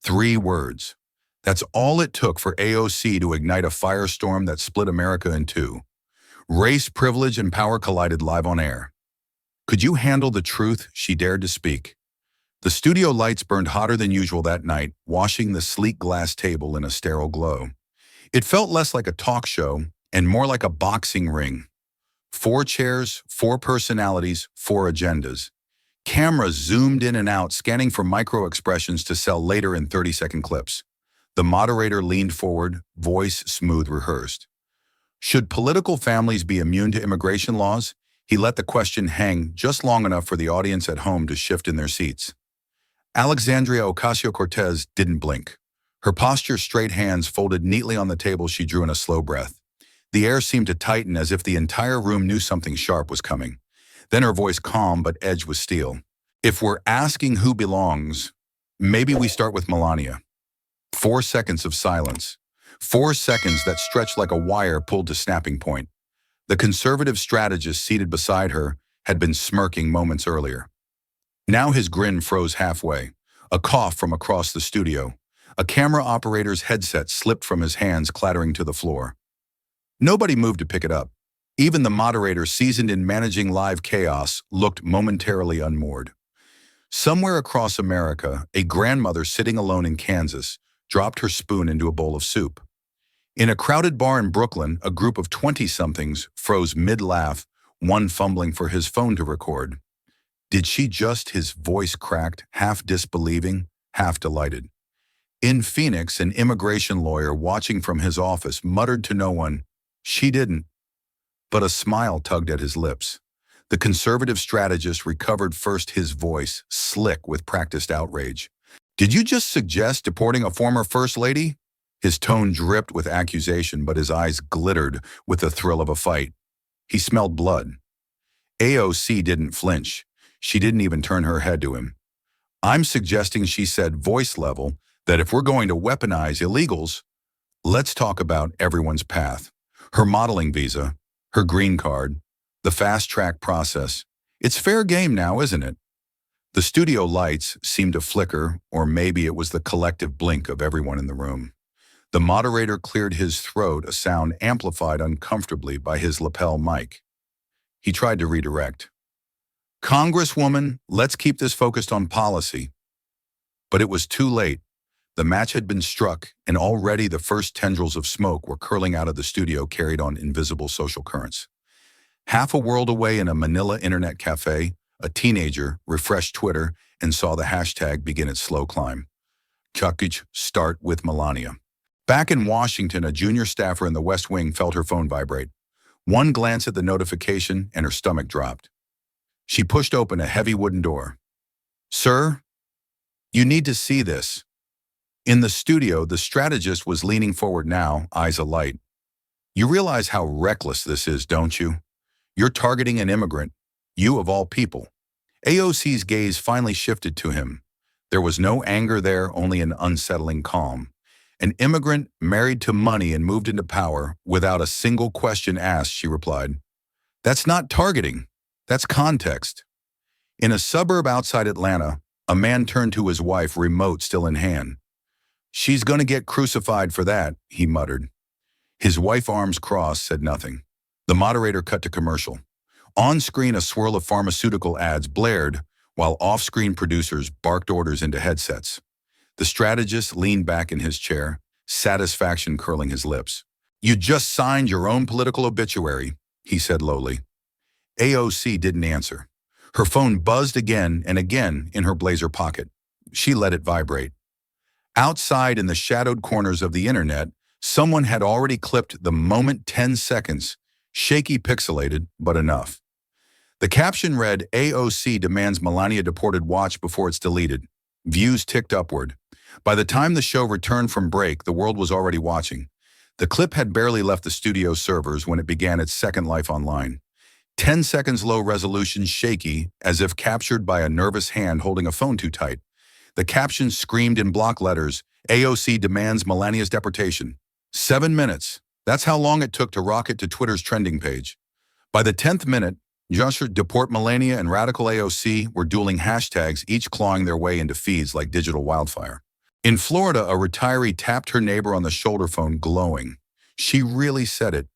3 words. That's all it took for AOC to ignite a firestorm that split America in two. Race, privilege, and power collided live on air. Could you handle the truth she dared to speak? The studio lights burned hotter than usual that night, washing the sleek glass table in a sterile glow. It felt less like a talk show and more like a boxing ring. 4 chairs, 4 personalities, 4 agendas. Cameras zoomed in and out, scanning for micro-expressions to sell later in 30-second clips. The moderator leaned forward, voice smooth rehearsed. Should political families be immune to immigration laws? He let the question hang just long enough for the audience at home to shift in their seats. Alexandria Ocasio-Cortez didn't blink. Her posture, straight hands folded neatly on the table, she drew in a slow breath. The air seemed to tighten as if the entire room knew something sharp was coming. Then her voice calm but edged with steel. If we're asking who belongs, maybe we start with Melania. 4 seconds of silence. 4 seconds that stretched like a wire pulled to snapping point. The conservative strategist seated beside her had been smirking moments earlier. Now his grin froze halfway. A cough from across the studio. A camera operator's headset slipped from his hands, clattering to the floor. Nobody moved to pick it up. Even the moderator, seasoned in managing live chaos, looked momentarily unmoored. Somewhere across America, a grandmother sitting alone in Kansas dropped her spoon into a bowl of soup. In a crowded bar in Brooklyn, a group of 20-somethings froze mid-laugh, one fumbling for his phone to record. Did she just? His voice cracked, half disbelieving, half delighted. In Phoenix, an immigration lawyer watching from his office muttered to no one, "She didn't." But a smile tugged at his lips. The conservative strategist recovered first, his voice slick with practiced outrage. "Did you just suggest deporting a former first lady?" His tone dripped with accusation, but his eyes glittered with the thrill of a fight. He smelled blood. AOC didn't flinch. She didn't even turn her head to him. "I'm suggesting," she said, voice level, "that if we're going to weaponize illegals, let's talk about everyone's path. Her modeling visa, her green card, the fast-track process. It's fair game now, isn't it?" The studio lights seemed to flicker, or maybe it was the collective blink of everyone in the room. The moderator cleared his throat, a sound amplified uncomfortably by his lapel mic. He tried to redirect. "Congresswoman, let's keep this focused on policy." But it was too late. The match had been struck, and already the first tendrils of smoke were curling out of the studio, carried on invisible social currents. Half a world away in a Manila internet cafe, a teenager refreshed Twitter and saw the hashtag begin its slow climb. Chuckage, start with Melania. Back in Washington, a junior staffer in the West Wing felt her phone vibrate. One glance at the notification and her stomach dropped. She pushed open a heavy wooden door. "Sir, you need to see this." In the studio, the strategist was leaning forward now, eyes alight. "You realize how reckless this is, don't you? You're targeting an immigrant, you of all people." AOC's gaze finally shifted to him. There was no anger there, only an unsettling calm. "An immigrant married to money and moved into power without a single question asked," she replied. "That's not targeting. That's context." In a suburb outside Atlanta, a man turned to his wife, remote still in hand. "She's gonna get crucified for that," he muttered. His wife, arms crossed, said nothing. The moderator cut to commercial. On screen, a swirl of pharmaceutical ads blared, while off-screen producers barked orders into headsets. The strategist leaned back in his chair, satisfaction curling his lips. "You just signed your own political obituary," he said lowly. AOC didn't answer. Her phone buzzed again and again in her blazer pocket. She let it vibrate. Outside, in the shadowed corners of the internet, someone had already clipped the moment 10 seconds, shaky, pixelated, but enough. The caption read, "AOC demands Melania deported, watch before it's deleted." Views ticked upward. By the time the show returned from break, the world was already watching. The clip had barely left the studio servers when it began its second life online. 10 seconds, low resolution, shaky, as if captured by a nervous hand holding a phone too tight. The caption screamed in block letters, "AOC demands Melania's deportation." 7 minutes. That's how long it took to rocket to Twitter's trending page. By the 10th minute, Just Deport Melania and Radical AOC were dueling hashtags, each clawing their way into feeds like digital wildfire. In Florida, a retiree tapped her neighbor on the shoulder phone, glowing. She really said it.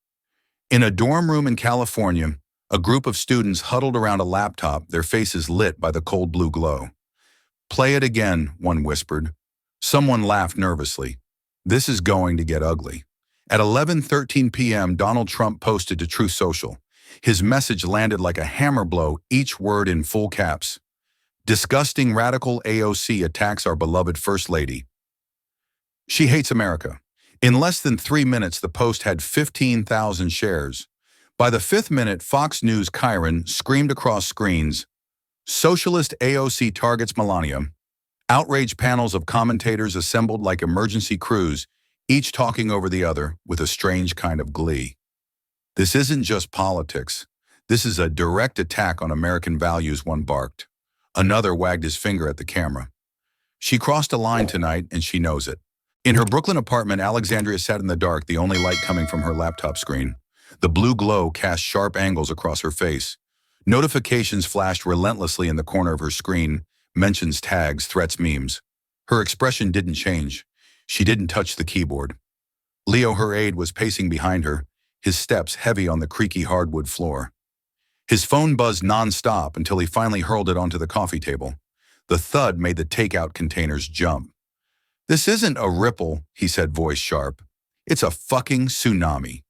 In a dorm room in California, a group of students huddled around a laptop, their faces lit by the cold blue glow. "Play it again," one whispered. Someone laughed nervously. "This is going to get ugly." At 11:13 p.m., Donald Trump posted to Truth Social. His message landed like a hammer blow, each word in full caps. "Disgusting radical AOC attacks our beloved First Lady. She hates America." In less than 3 minutes, the post had 15,000 shares. By the 5th minute, Fox News Chiron screamed across screens, "Socialist AOC targets Melania." Outraged panels of commentators assembled like emergency crews, each talking over the other with a strange kind of glee. "This isn't just politics. This is a direct attack on American values," one barked. Another wagged his finger at the camera. "She crossed a line tonight, and she knows it." In her Brooklyn apartment, Alexandria sat in the dark, the only light coming from her laptop screen. The blue glow cast sharp angles across her face. Notifications flashed relentlessly in the corner of her screen, mentions, tags, threats, memes. Her expression didn't change. She didn't touch the keyboard. Leo, her aide, was pacing behind her, his steps heavy on the creaky hardwood floor. His phone buzzed non-stop until he finally hurled it onto the coffee table. The thud made the takeout containers jump. "This isn't a ripple," he said, voice sharp. "It's a fucking tsunami."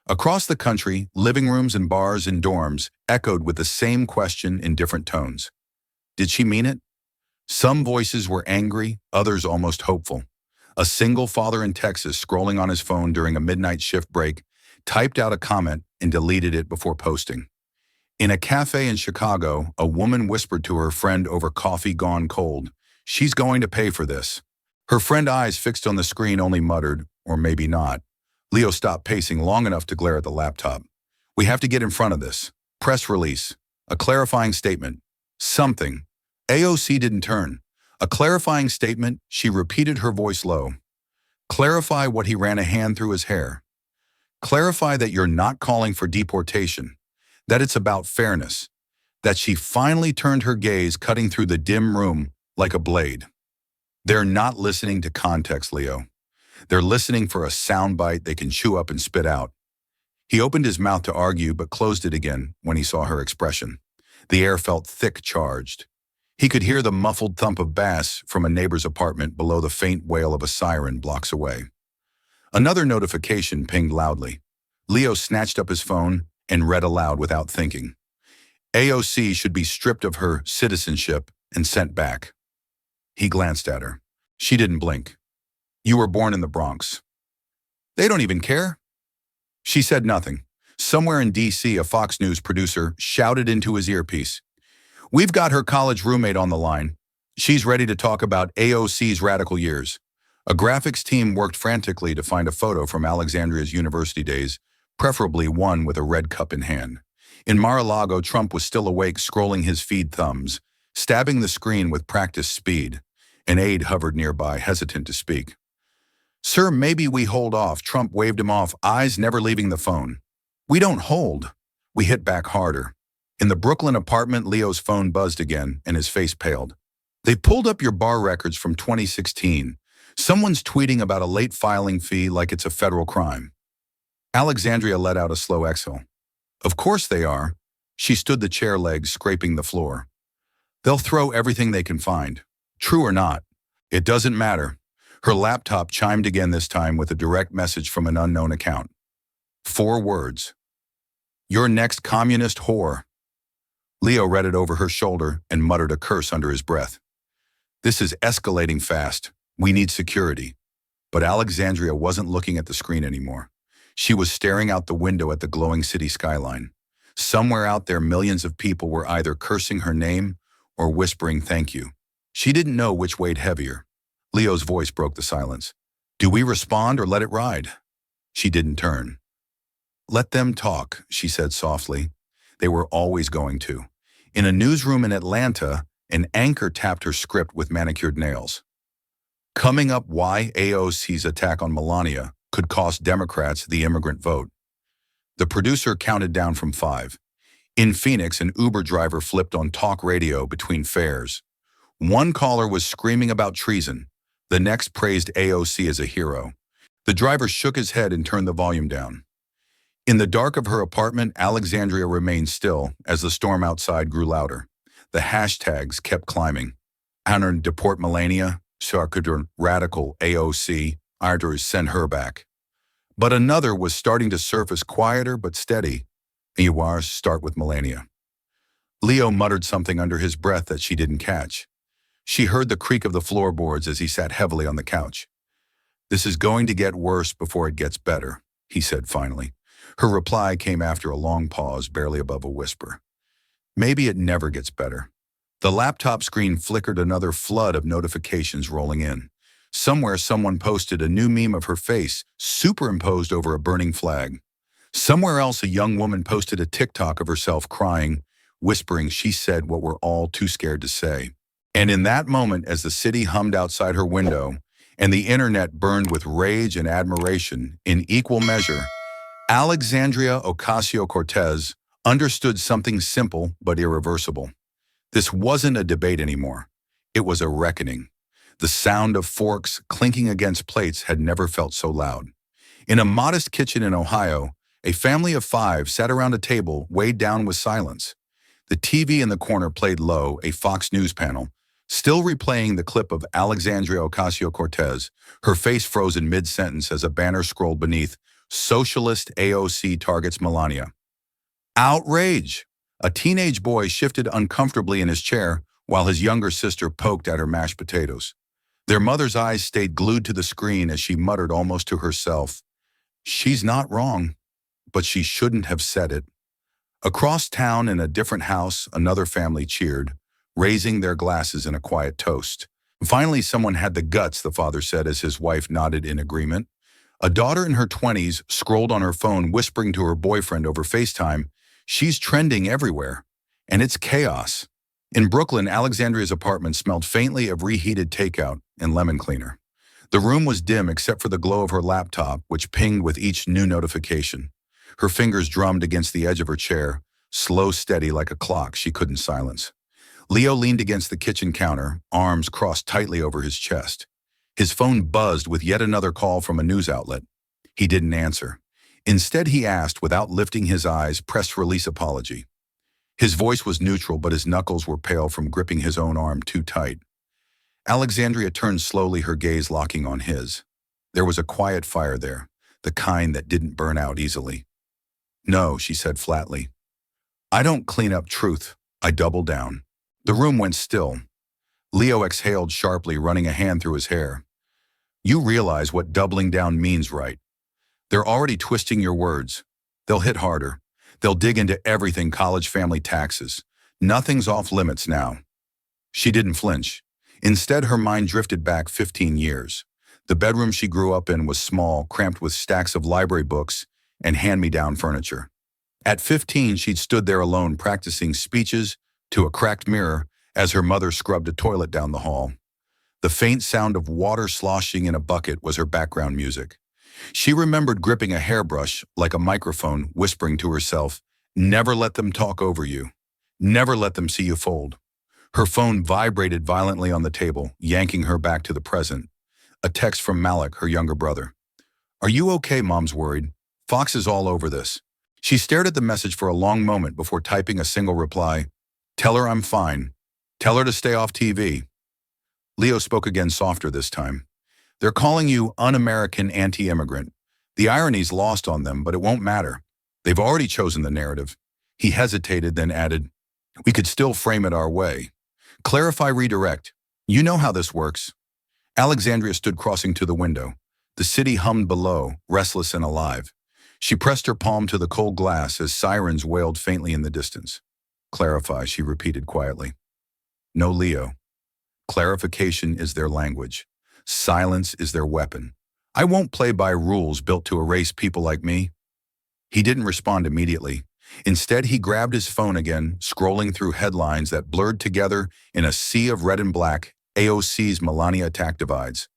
Across the country, living rooms and bars and dorms echoed with the same question in different tones. Did she mean it? Some voices were angry, others almost hopeful. A single father in Texas, scrolling on his phone during a midnight shift break, typed out a comment and deleted it before posting. In a cafe in Chicago, a woman whispered to her friend over coffee gone cold, "She's going to pay for this." Her friend's eyes fixed on the screen only muttered, "Or maybe not." Leo stopped pacing long enough to glare at the laptop. "We have to get in front of this. Press release. A clarifying statement. Something." AOC didn't turn. "A clarifying statement," she repeated, her voice low. "Clarify what." He ran a hand through his hair. "Clarify that you're not calling for deportation. That it's about fairness." That she finally turned her gaze, cutting through the dim room like a blade. "They're not listening to context, Leo. They're listening for a soundbite they can chew up and spit out." He opened his mouth to argue, but closed it again when he saw her expression. The air felt thick, charged. He could hear the muffled thump of bass from a neighbor's apartment below, the faint wail of a siren blocks away. Another notification pinged loudly. Leo snatched up his phone and read aloud without thinking. AOC should be stripped of her citizenship and sent back. He glanced at her. She didn't blink. "You were born in the Bronx." "They don't even care." She said nothing. Somewhere in D.C., a Fox News producer shouted into his earpiece, "We've got her college roommate on the line. She's ready to talk about AOC's radical years." A graphics team worked frantically to find a photo from Alexandria's university days, preferably one with a red cup in hand. In Mar-a-Lago, Trump was still awake, scrolling his feed thumbs, stabbing the screen with practiced speed. An aide hovered nearby, hesitant to speak. "Sir, maybe we hold off." Trump waved him off, eyes never leaving the phone. "We don't hold." We hit back harder. In the Brooklyn apartment, Leo's phone buzzed again, and his face paled. "They pulled up your bar records from 2016. Someone's tweeting about a late filing fee like it's a federal crime." Alexandria let out a slow exhale. "Of course they are." She stood, the chair legs scraping the floor. "They'll throw everything they can find. True or not. It doesn't matter." Her laptop chimed again, this time with a direct message from an unknown account. 4 words. "Your next communist whore." Leo read it over her shoulder and muttered a curse under his breath. "This is escalating fast. We need security." But Alexandria wasn't looking at the screen anymore. She was staring out the window at the glowing city skyline. Somewhere out there, millions of people were either cursing her name or whispering thank you. She didn't know which weighed heavier. Leo's voice broke the silence. "Do we respond or let it ride?" She didn't turn. "Let them talk," she said softly. They were always going to. In a newsroom in Atlanta, an anchor tapped her script with manicured nails. Coming up, why AOC's attack on Melania could cost Democrats the immigrant vote. The producer counted down from 5. In Phoenix, an Uber driver flipped on talk radio between fares. One caller was screaming about treason. The next praised AOC as a hero. The driver shook his head and turned the volume down. In the dark of her apartment, Alexandria remained still as the storm outside grew louder. The hashtags kept climbing. Honor deport Melania, Sarkadr radical AOC, Arders send her back. But another was starting to surface, quieter but steady. Iwars start with Melania. Leo muttered something under his breath that she didn't catch. She heard the creak of the floorboards as he sat heavily on the couch. This is going to get worse before it gets better, he said finally. Her reply came after a long pause, barely above a whisper. Maybe it never gets better. The laptop screen flickered, another flood of notifications rolling in. Somewhere someone posted a new meme of her face, superimposed over a burning flag. Somewhere else a young woman posted a TikTok of herself crying, whispering she said what we're all too scared to say. And in that moment, as the city hummed outside her window, and the internet burned with rage and admiration in equal measure, Alexandria Ocasio-Cortez understood something simple but irreversible. This wasn't a debate anymore. It was a reckoning. The sound of forks clinking against plates had never felt so loud. In a modest kitchen in Ohio, a family of 5 sat around a table weighed down with silence. The TV in the corner played low, a Fox News panel, still replaying the clip of Alexandria Ocasio-Cortez, her face frozen mid-sentence as a banner scrolled beneath, Socialist AOC targets Melania. Outrage! A teenage boy shifted uncomfortably in his chair while his younger sister poked at her mashed potatoes. Their mother's eyes stayed glued to the screen as she muttered almost to herself, "She's not wrong, but she shouldn't have said it." Across town in a different house, another family cheered, raising their glasses in a quiet toast. Finally, someone had the guts, the father said as his wife nodded in agreement. A daughter in her 20s scrolled on her phone, whispering to her boyfriend over FaceTime, "She's trending everywhere." And it's chaos. In Brooklyn, Alexandria's apartment smelled faintly of reheated takeout and lemon cleaner. The room was dim except for the glow of her laptop, which pinged with each new notification. Her fingers drummed against the edge of her chair, slow, steady like a clock she couldn't silence. Leo leaned against the kitchen counter, arms crossed tightly over his chest. His phone buzzed with yet another call from a news outlet. He didn't answer. Instead, he asked, without lifting his eyes, press release apology. His voice was neutral, but his knuckles were pale from gripping his own arm too tight. Alexandria turned slowly, her gaze locking on his. There was a quiet fire there, the kind that didn't burn out easily. "No," she said flatly. "I don't clean up truth. I double down." The room went still. Leo exhaled sharply, running a hand through his hair. "You realize what doubling down means, right? They're already twisting your words. They'll hit harder. They'll dig into everything, college, family, taxes. Nothing's off limits now." She didn't flinch. Instead, her mind drifted back 15 years. The bedroom she grew up in was small, cramped with stacks of library books and hand-me-down furniture. At 15, she'd stood there alone, practicing speeches to a cracked mirror as her mother scrubbed a toilet down the hall. The faint sound of water sloshing in a bucket was her background music. She remembered gripping a hairbrush like a microphone, whispering to herself, "Never let them talk over you. Never let them see you fold." Her phone vibrated violently on the table, yanking her back to the present. A text from Malik, her younger brother. "Are you okay?" Mom's worried. "Fox is all over this." She stared at the message for a long moment before typing a single reply. "Tell her I'm fine. Tell her to stay off TV." Leo spoke again, softer this time. "They're calling you un-American, anti-immigrant. The irony's lost on them, but it won't matter. They've already chosen the narrative." He hesitated, then added, "We could still frame it our way. Clarify, redirect. You know how this works." Alexandria stood crossing to the window. The city hummed below, restless and alive. She pressed her palm to the cold glass as sirens wailed faintly in the distance. "Clarify," she repeated quietly. "No, Leo. Clarification is their language. Silence is their weapon. I won't play by rules built to erase people like me." He didn't respond immediately. Instead, he grabbed his phone again, scrolling through headlines that blurred together in a sea of red and black. AOC's Melania attack divides.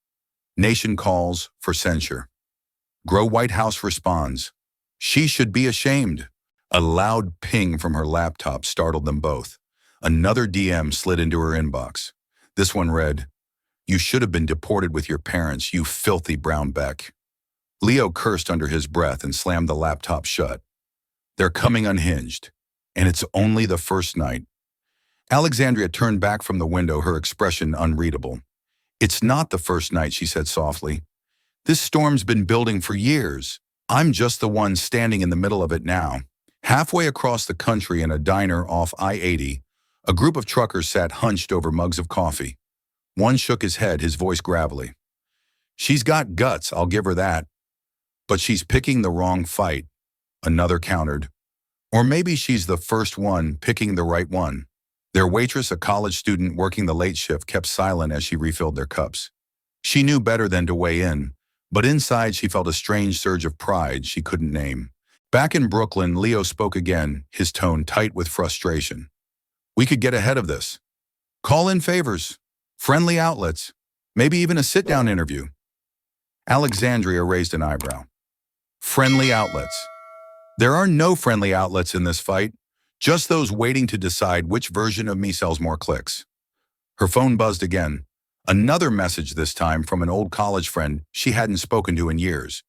Nation calls for censure. Grow White House responds. She should be ashamed. A loud ping from her laptop startled them both. Another DM slid into her inbox. This one read, You should have been deported with your parents, you filthy brown beck. Leo cursed under his breath and slammed the laptop shut. They're coming unhinged. And it's only the first night. Alexandria turned back from the window, her expression unreadable. It's not the first night, she said softly. This storm's been building for years. I'm just the one standing in the middle of it now. Halfway across the country in a diner off I-80, a group of truckers sat hunched over mugs of coffee. One shook his head, his voice gravelly. She's got guts, I'll give her that. But she's picking the wrong fight, another countered. Or maybe she's the first one picking the right one. Their waitress, a college student working the late shift, kept silent as she refilled their cups. She knew better than to weigh in, but inside she felt a strange surge of pride she couldn't name. Back in Brooklyn, Leo spoke again, his tone tight with frustration. We could get ahead of this. Call in favors, friendly outlets, maybe even a sit-down interview. Alexandria raised an eyebrow. Friendly outlets. There are no friendly outlets in this fight, just those waiting to decide which version of me sells more clicks. Her phone buzzed again. Another message this time from an old college friend she hadn't spoken to in years.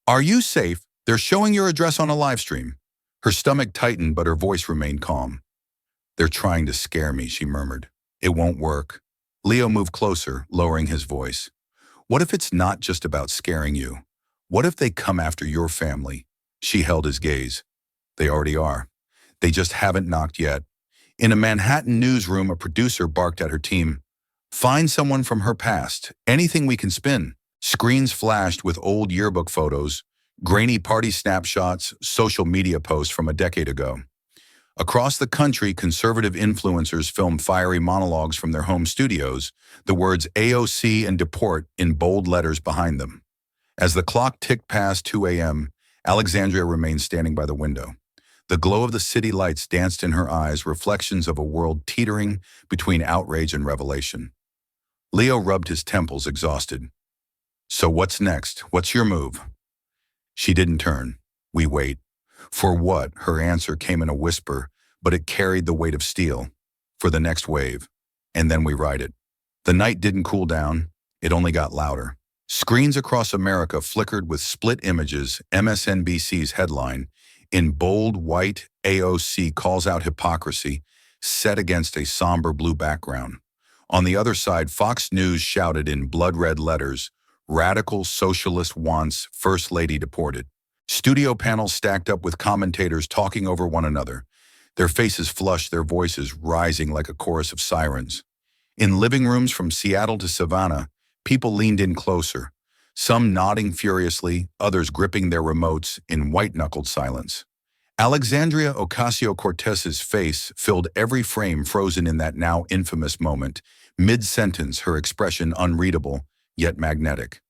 Are you safe? They're showing your address on a live stream. Her stomach tightened, but her voice remained calm. They're trying to scare me, she murmured. It won't work. Leo moved closer, lowering his voice. What if it's not just about scaring you? What if they come after your family? She held his gaze. They already are. They just haven't knocked yet. In a Manhattan newsroom, a producer barked at her team. Find someone from her past, anything we can spin. Screens flashed with old yearbook photos, grainy party snapshots, social media posts from a decade ago. Across the country, conservative influencers filmed fiery monologues from their home studios, the words AOC and deport in bold letters behind them. As the clock ticked past 2 a.m., Alexandria remained standing by the window. The glow of the city lights danced in her eyes, reflections of a world teetering between outrage and revelation. Leo rubbed his temples, exhausted. So what's next? What's your move? She didn't turn. We wait. For what? Her answer came in a whisper, but it carried the weight of steel. For the next wave. And then we ride it. The night didn't cool down. It only got louder. Screens across America flickered with split images, MSNBC's headline, in bold white, AOC calls out hypocrisy, set against a somber blue background. On the other side, Fox News shouted in blood-red letters, radical socialist wants First Lady deported. Studio panels stacked up with commentators talking over one another, their faces flushed, their voices rising like a chorus of sirens. In living rooms from Seattle to Savannah, people leaned in closer, some nodding furiously, others gripping their remotes in white-knuckled silence. Alexandria Ocasio-Cortez's face filled every frame, frozen in that now infamous moment, mid-sentence, her expression unreadable, yet magnetic.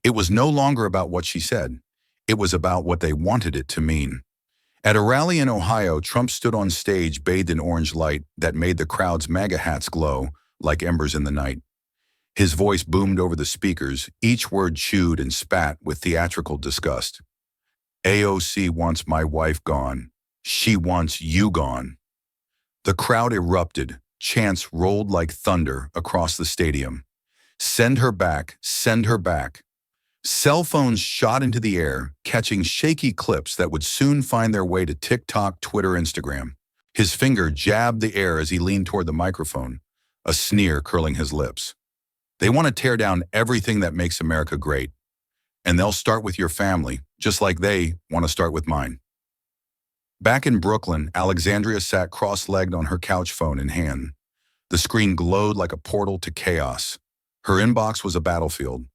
It was no longer about what she said. It was about what they wanted it to mean. At a rally in Ohio, Trump stood on stage bathed in orange light that made the crowd's MAGA hats glow like embers in the night. His voice boomed over the speakers, each word chewed and spat with theatrical disgust. AOC wants my wife gone. She wants you gone. The crowd erupted. Chants rolled like thunder across the stadium. Send her back, send her back. Cell phones shot into the air, catching shaky clips that would soon find their way to TikTok, Twitter, Instagram. His finger jabbed the air as he leaned toward the microphone, a sneer curling his lips. They want to tear down everything that makes America great. And they'll start with your family, just like they want to start with mine. Back in Brooklyn, Alexandria sat cross-legged on her couch, phone in hand. The screen glowed like a portal to chaos. Her inbox was a battlefield.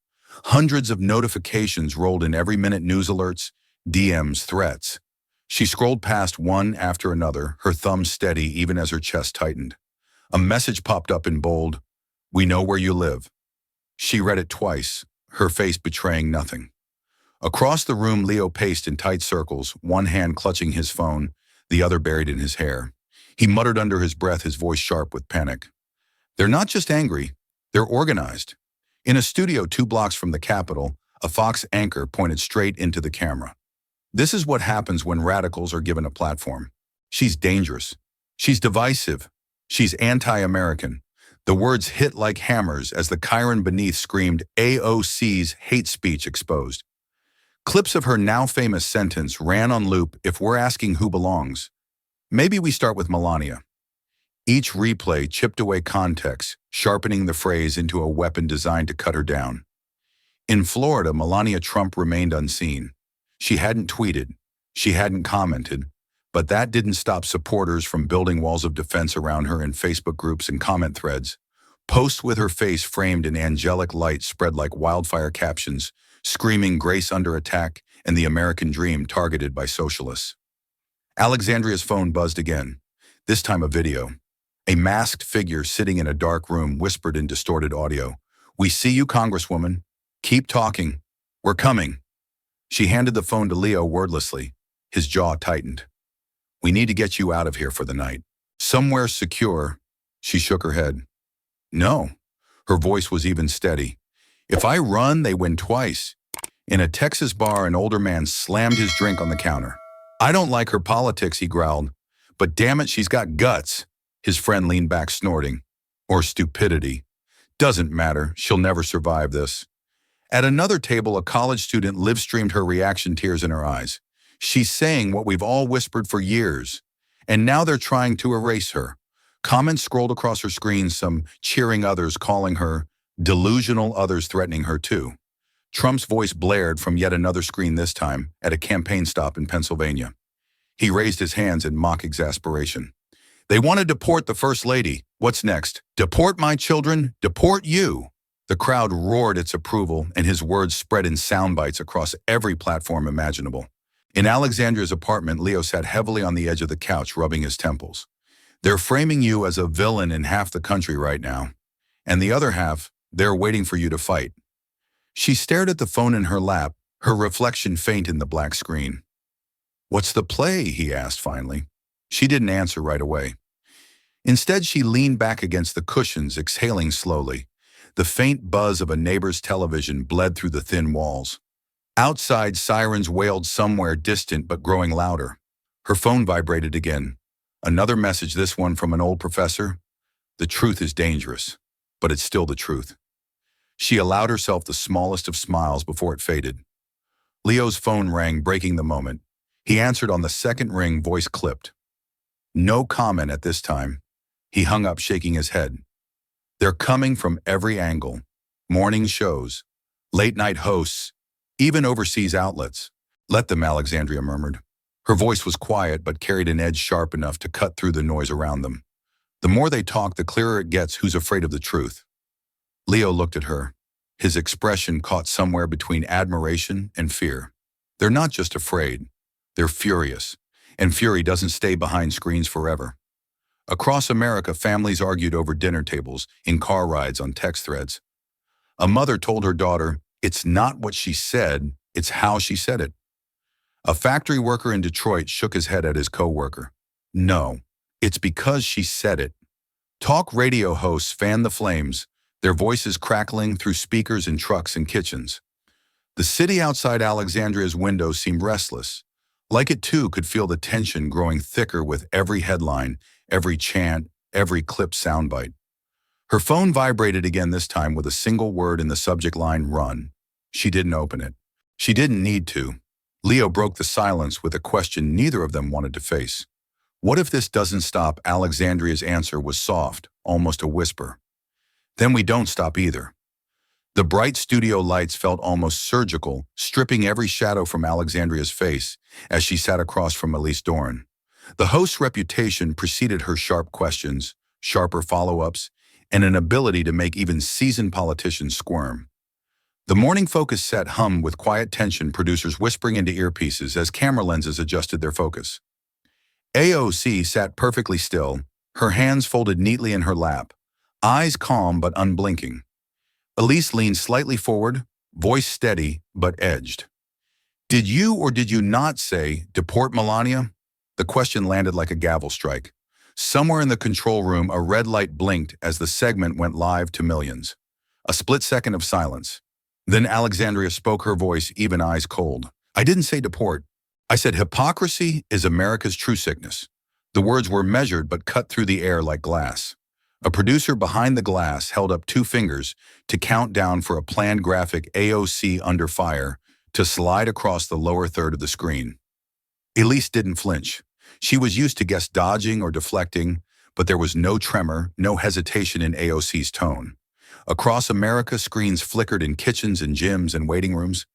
Hundreds of notifications rolled in every minute, news alerts, DMs, threats. She scrolled past one after another, her thumb steady even as her chest tightened. A message popped up in bold, "We know where you live." She read it twice, her face betraying nothing. Across the room, Leo paced in tight circles, one hand clutching his phone, the other buried in his hair. He muttered under his breath, his voice sharp with panic. They're not just angry, they're organized. In a studio 2 blocks from the Capitol, a Fox anchor pointed straight into the camera. This is what happens when radicals are given a platform. She's dangerous. She's divisive. She's anti-American. The words hit like hammers as the Chiron beneath screamed AOC's hate speech exposed. Clips of her now famous sentence ran on loop. If we're asking who belongs, maybe we start with Melania. Each replay chipped away context, sharpening the phrase into a weapon designed to cut her down. In Florida, Melania Trump remained unseen. She hadn't tweeted, she hadn't commented, but that didn't stop supporters from building walls of defense around her in Facebook groups and comment threads. Posts with her face framed in angelic light spread like wildfire captions, screaming "Grace under attack" and "The American Dream" targeted by socialists. Alexandria's phone buzzed again, this time a video. A masked figure sitting in a dark room whispered in distorted audio, "We see you, Congresswoman. Keep talking. We're coming." She handed the phone to Leo wordlessly. His jaw tightened. "We need to get you out of here for the night. Somewhere secure." She shook her head. "No." Her voice was even steady. "If I run, they win twice." In a Texas bar, an older man slammed his drink on the counter. "I don't like her politics," he growled. "But damn it, she's got guts." His friend leaned back snorting. "Or stupidity. Doesn't matter, she'll never survive this." At another table, a college student live-streamed her reaction, tears in her eyes. "She's saying what we've all whispered for years. And now they're trying to erase her." Comments scrolled across her screen, some cheering, others calling her delusional, others threatening her too. Trump's voice blared from yet another screen, this time at a campaign stop in Pennsylvania. He raised his hands in mock exasperation. "They want to deport the First Lady. What's next? Deport my children? Deport you." The crowd roared its approval, and his words spread in sound bites across every platform imaginable. In Alexandria's apartment, Leo sat heavily on the edge of the couch, rubbing his temples. "They're framing you as a villain in half the country right now. And the other half, they're waiting for you to fight." She stared at the phone in her lap, her reflection faint in the black screen. "What's the play?" he asked finally. She didn't answer right away. Instead, she leaned back against the cushions, exhaling slowly. The faint buzz of a neighbor's television bled through the thin walls. Outside, sirens wailed somewhere distant but growing louder. Her phone vibrated again. Another message, this one from an old professor. "The truth is dangerous, but it's still the truth." She allowed herself the smallest of smiles before it faded. Leo's phone rang, breaking the moment. He answered on the second ring, voice clipped. No comment at this time. He hung up, shaking his head. "They're coming from every angle. Morning shows, late-night hosts, even overseas outlets." "Let them," Alexandria murmured. Her voice was quiet but carried an edge sharp enough to cut through the noise around them. "The more they talk, the clearer it gets who's afraid of the truth." Leo looked at her, his expression caught somewhere between admiration and fear. They're not just afraid, they're furious, and fury doesn't stay behind screens forever. Across America, families argued over dinner tables, in car rides, on text threads. A mother told her daughter, "It's not what she said, it's how she said it." A factory worker in Detroit shook his head at his co-worker. "No, it's because she said it." Talk radio hosts fanned the flames, their voices crackling through speakers in trucks and kitchens. The city outside Alexandria's window seemed restless, like it too could feel the tension growing thicker with every headline, every chant, every clipped soundbite. Her phone vibrated again, this time with a single word in the subject line, "Run." She didn't open it. She didn't need to. Leo broke the silence with a question neither of them wanted to face. "What if this doesn't stop?" Alexandria's answer was soft, almost a whisper. "Then we don't stop either." The bright studio lights felt almost surgical, stripping every shadow from Alexandria's face as she sat across from Elise Doran. The host's reputation preceded her sharp questions, sharper follow-ups, and an ability to make even seasoned politicians squirm. The morning focus set hummed with quiet tension, producers whispering into earpieces as camera lenses adjusted their focus. AOC sat perfectly still, her hands folded neatly in her lap, eyes calm but unblinking. Elise leaned slightly forward, voice steady but edged. "Did you or did you not say, 'Deport Melania'?" The question landed like a gavel strike. Somewhere in the control room, a red light blinked as the segment went live to millions. A split second of silence. Then Alexandria spoke, her voice even, eyes cold. "I didn't say deport. I said hypocrisy is America's true sickness." The words were measured but cut through the air like glass. A producer behind the glass held up two fingers to count down for a planned graphic AOC under fire to slide across the lower third of the screen. Elise didn't flinch. She was used to guests dodging or deflecting, but there was no tremor, no hesitation in AOC's tone. Across America, screens flickered in kitchens and gyms and waiting rooms.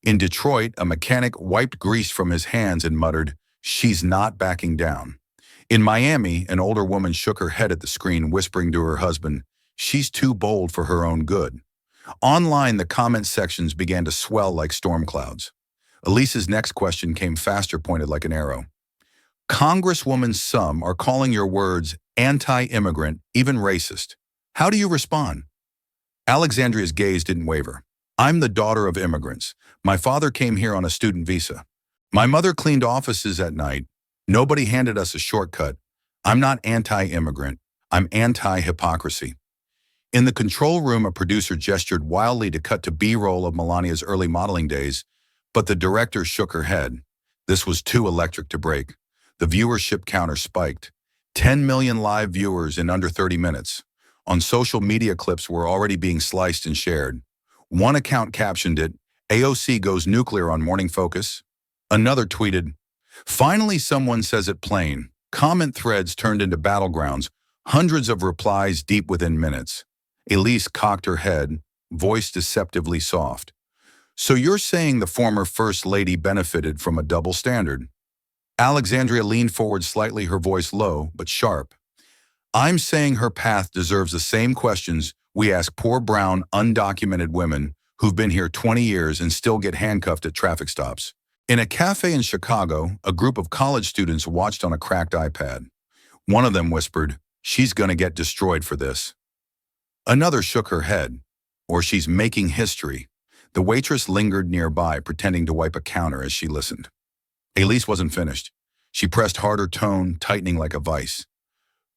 In Detroit, a mechanic wiped grease from his hands and muttered, "She's not backing down." In Miami, an older woman shook her head at the screen, whispering to her husband, "She's too bold for her own good." Online, the comment sections began to swell like storm clouds. Elise's next question came faster, pointed like an arrow. "Congresswoman, some are calling your words anti-immigrant, even racist. How do you respond?" Alexandria's gaze didn't waver. "I'm the daughter of immigrants. My father came here on a student visa. My mother cleaned offices at night. Nobody handed us a shortcut. I'm not anti-immigrant. I'm anti-hypocrisy." In the control room, a producer gestured wildly to cut to B-roll of Melania's early modeling days, but the director shook her head. This was too electric to break. The viewership counter spiked. 10 million live viewers in under 30 minutes. On social media, clips were already being sliced and shared. One account captioned it, "AOC goes nuclear on Morning Focus." Another tweeted, "Finally someone says it plain." Comment threads turned into battlegrounds, hundreds of replies deep within minutes. Elise cocked her head, voice deceptively soft. "So you're saying the former First Lady benefited from a double standard?" Alexandria leaned forward slightly, her voice low but sharp. "I'm saying her path deserves the same questions we ask poor brown, undocumented women who've been here 20 years and still get handcuffed at traffic stops." In a cafe in Chicago, a group of college students watched on a cracked iPad. One of them whispered, "She's gonna get destroyed for this." Another shook her head, "Or she's making history." The waitress lingered nearby, pretending to wipe a counter as she listened. Elise wasn't finished. She pressed harder, tone tightening like a vice.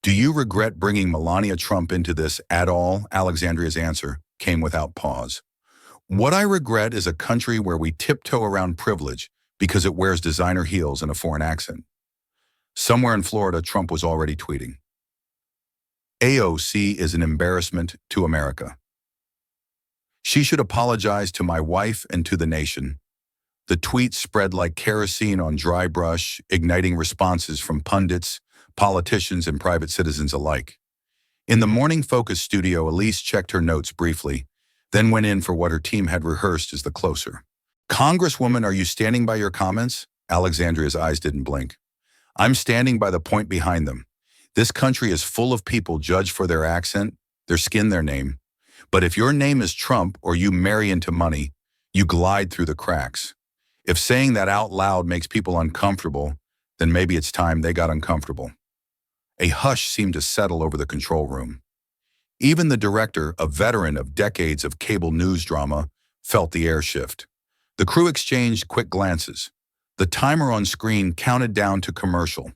"Do you regret bringing Melania Trump into this at all?" Alexandria's answer came without pause. "What I regret is a country where we tiptoe around privilege because it wears designer heels and a foreign accent." Somewhere in Florida, Trump was already tweeting, "AOC is an embarrassment to America. She should apologize to my wife and to the nation." The tweet spread like kerosene on dry brush, igniting responses from pundits, politicians, and private citizens alike. In the Morning Focus studio, Elise checked her notes briefly, then went in for what her team had rehearsed as the closer. "Congresswoman, are you standing by your comments?" Alexandria's eyes didn't blink. "I'm standing by the point behind them. This country is full of people judged for their accent, their skin, their name. But if your name is Trump or you marry into money, you glide through the cracks. If saying that out loud makes people uncomfortable, then maybe it's time they got uncomfortable." A hush seemed to settle over the control room. Even the director, a veteran of decades of cable news drama, felt the air shift. The crew exchanged quick glances. The timer on screen counted down to commercial.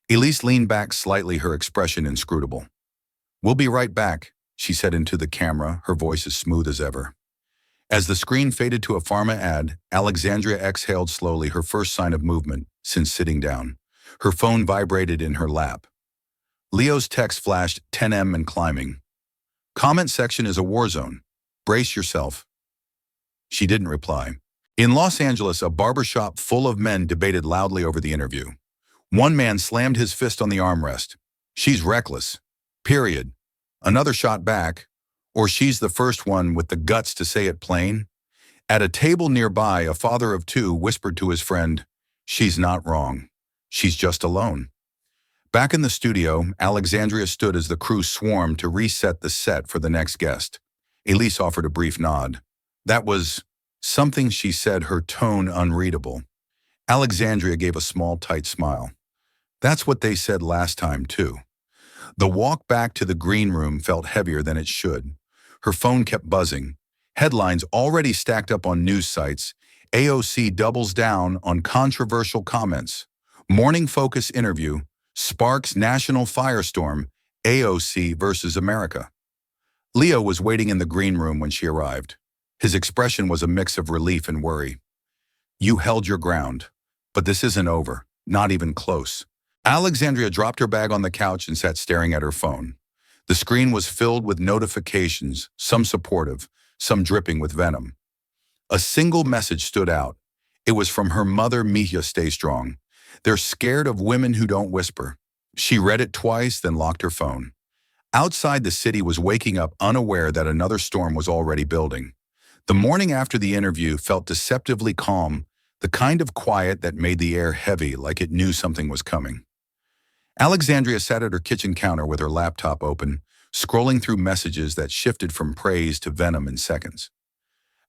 Elise leaned back slightly, her expression inscrutable. "We'll be right back," she said into the camera, her voice as smooth as ever. As the screen faded to a pharma ad, Alexandria exhaled slowly, her first sign of movement since sitting down. Her phone vibrated in her lap. Leo's text flashed, 10M and climbing. "Comment section is a war zone. Brace yourself." She didn't reply. In Los Angeles, a barbershop full of men debated loudly over the interview. One man slammed his fist on the armrest. "She's reckless. Period." Another shot back, "Or she's the first one with the guts to say it plain." At a table nearby, a father of two whispered to his friend, "She's not wrong. She's just alone." Back in the studio, Alexandria stood as the crew swarmed to reset the set for the next guest. Elise offered a brief nod. "That was something," she said, her tone unreadable. Alexandria gave a small, tight smile. "That's what they said last time, too." The walk back to the green room felt heavier than it should. Her phone kept buzzing. Headlines already stacked up on news sites. AOC doubles down on controversial comments. Morning Focus interview sparks national firestorm. AOC versus America. Leo was waiting in the green room when she arrived. His expression was a mix of relief and worry. "You held your ground, but this isn't over, not even close." Alexandria dropped her bag on the couch and sat staring at her phone. The screen was filled with notifications, some supportive, some dripping with venom. A single message stood out. It was from her mother, Mija. Stay strong. They're scared of women who don't whisper. She read it twice, then locked her phone. Outside, the city was waking up, unaware that another storm was already building. The morning after the interview felt deceptively calm, the kind of quiet that made the air heavy, like it knew something was coming. Alexandria sat at her kitchen counter with her laptop open, scrolling through messages that shifted from praise to venom in seconds.